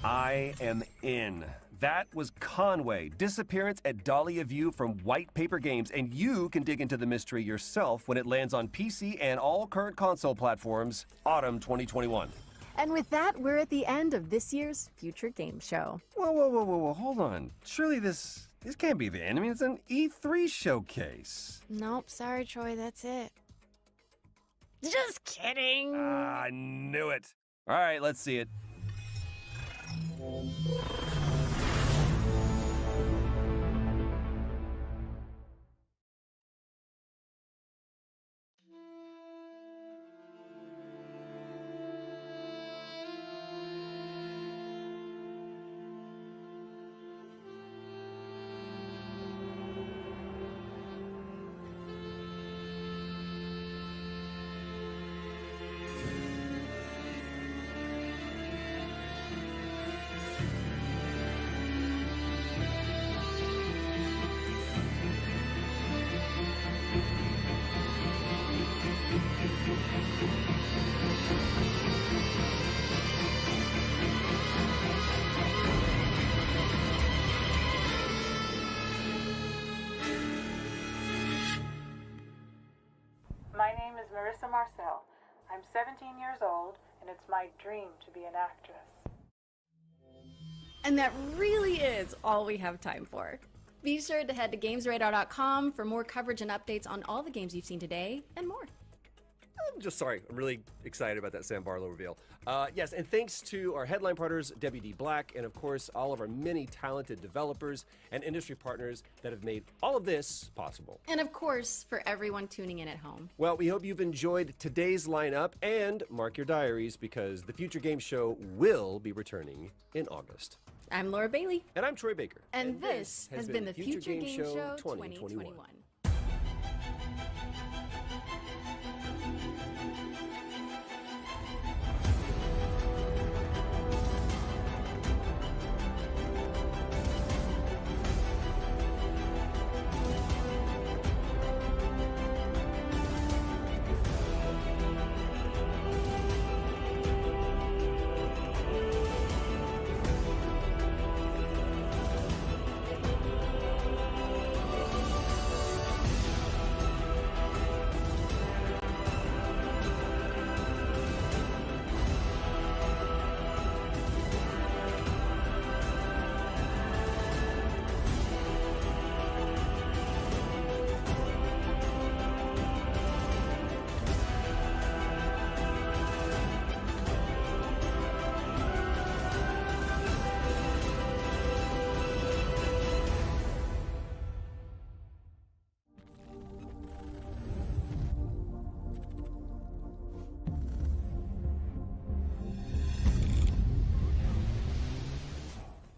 I am in. That was Conway, Disappearance at Dahlia View from White Paper Games, and you can dig into the mystery yourself when it lands on PC and all current console platforms, autumn 2021. And with that, we're at the end of this year's Future Game Show. Whoa, hold on. Surely this can't be the end. I mean, it's an E3 showcase. Nope, sorry, Troy, that's it. Just kidding. I knew it. All right, let's see it. My name is Marissa Marcel. I'm 17 years old, and it's my dream to be an actress. And that really is all we have time for. Be sure to head to GamesRadar.com for more coverage and updates on all the games you've seen today and more. I'm really excited about that Sam Barlow reveal. Yes, and thanks to our headline partners, WD Black, and of course, all of our many talented developers and industry partners that have made all of this possible. And of course, for everyone tuning in at home. Well, we hope you've enjoyed today's lineup, and mark your diaries because the Future Game Show will be returning in August. I'm Laura Bailey. And I'm Troy Baker. And this has been the Future Game Show 2021.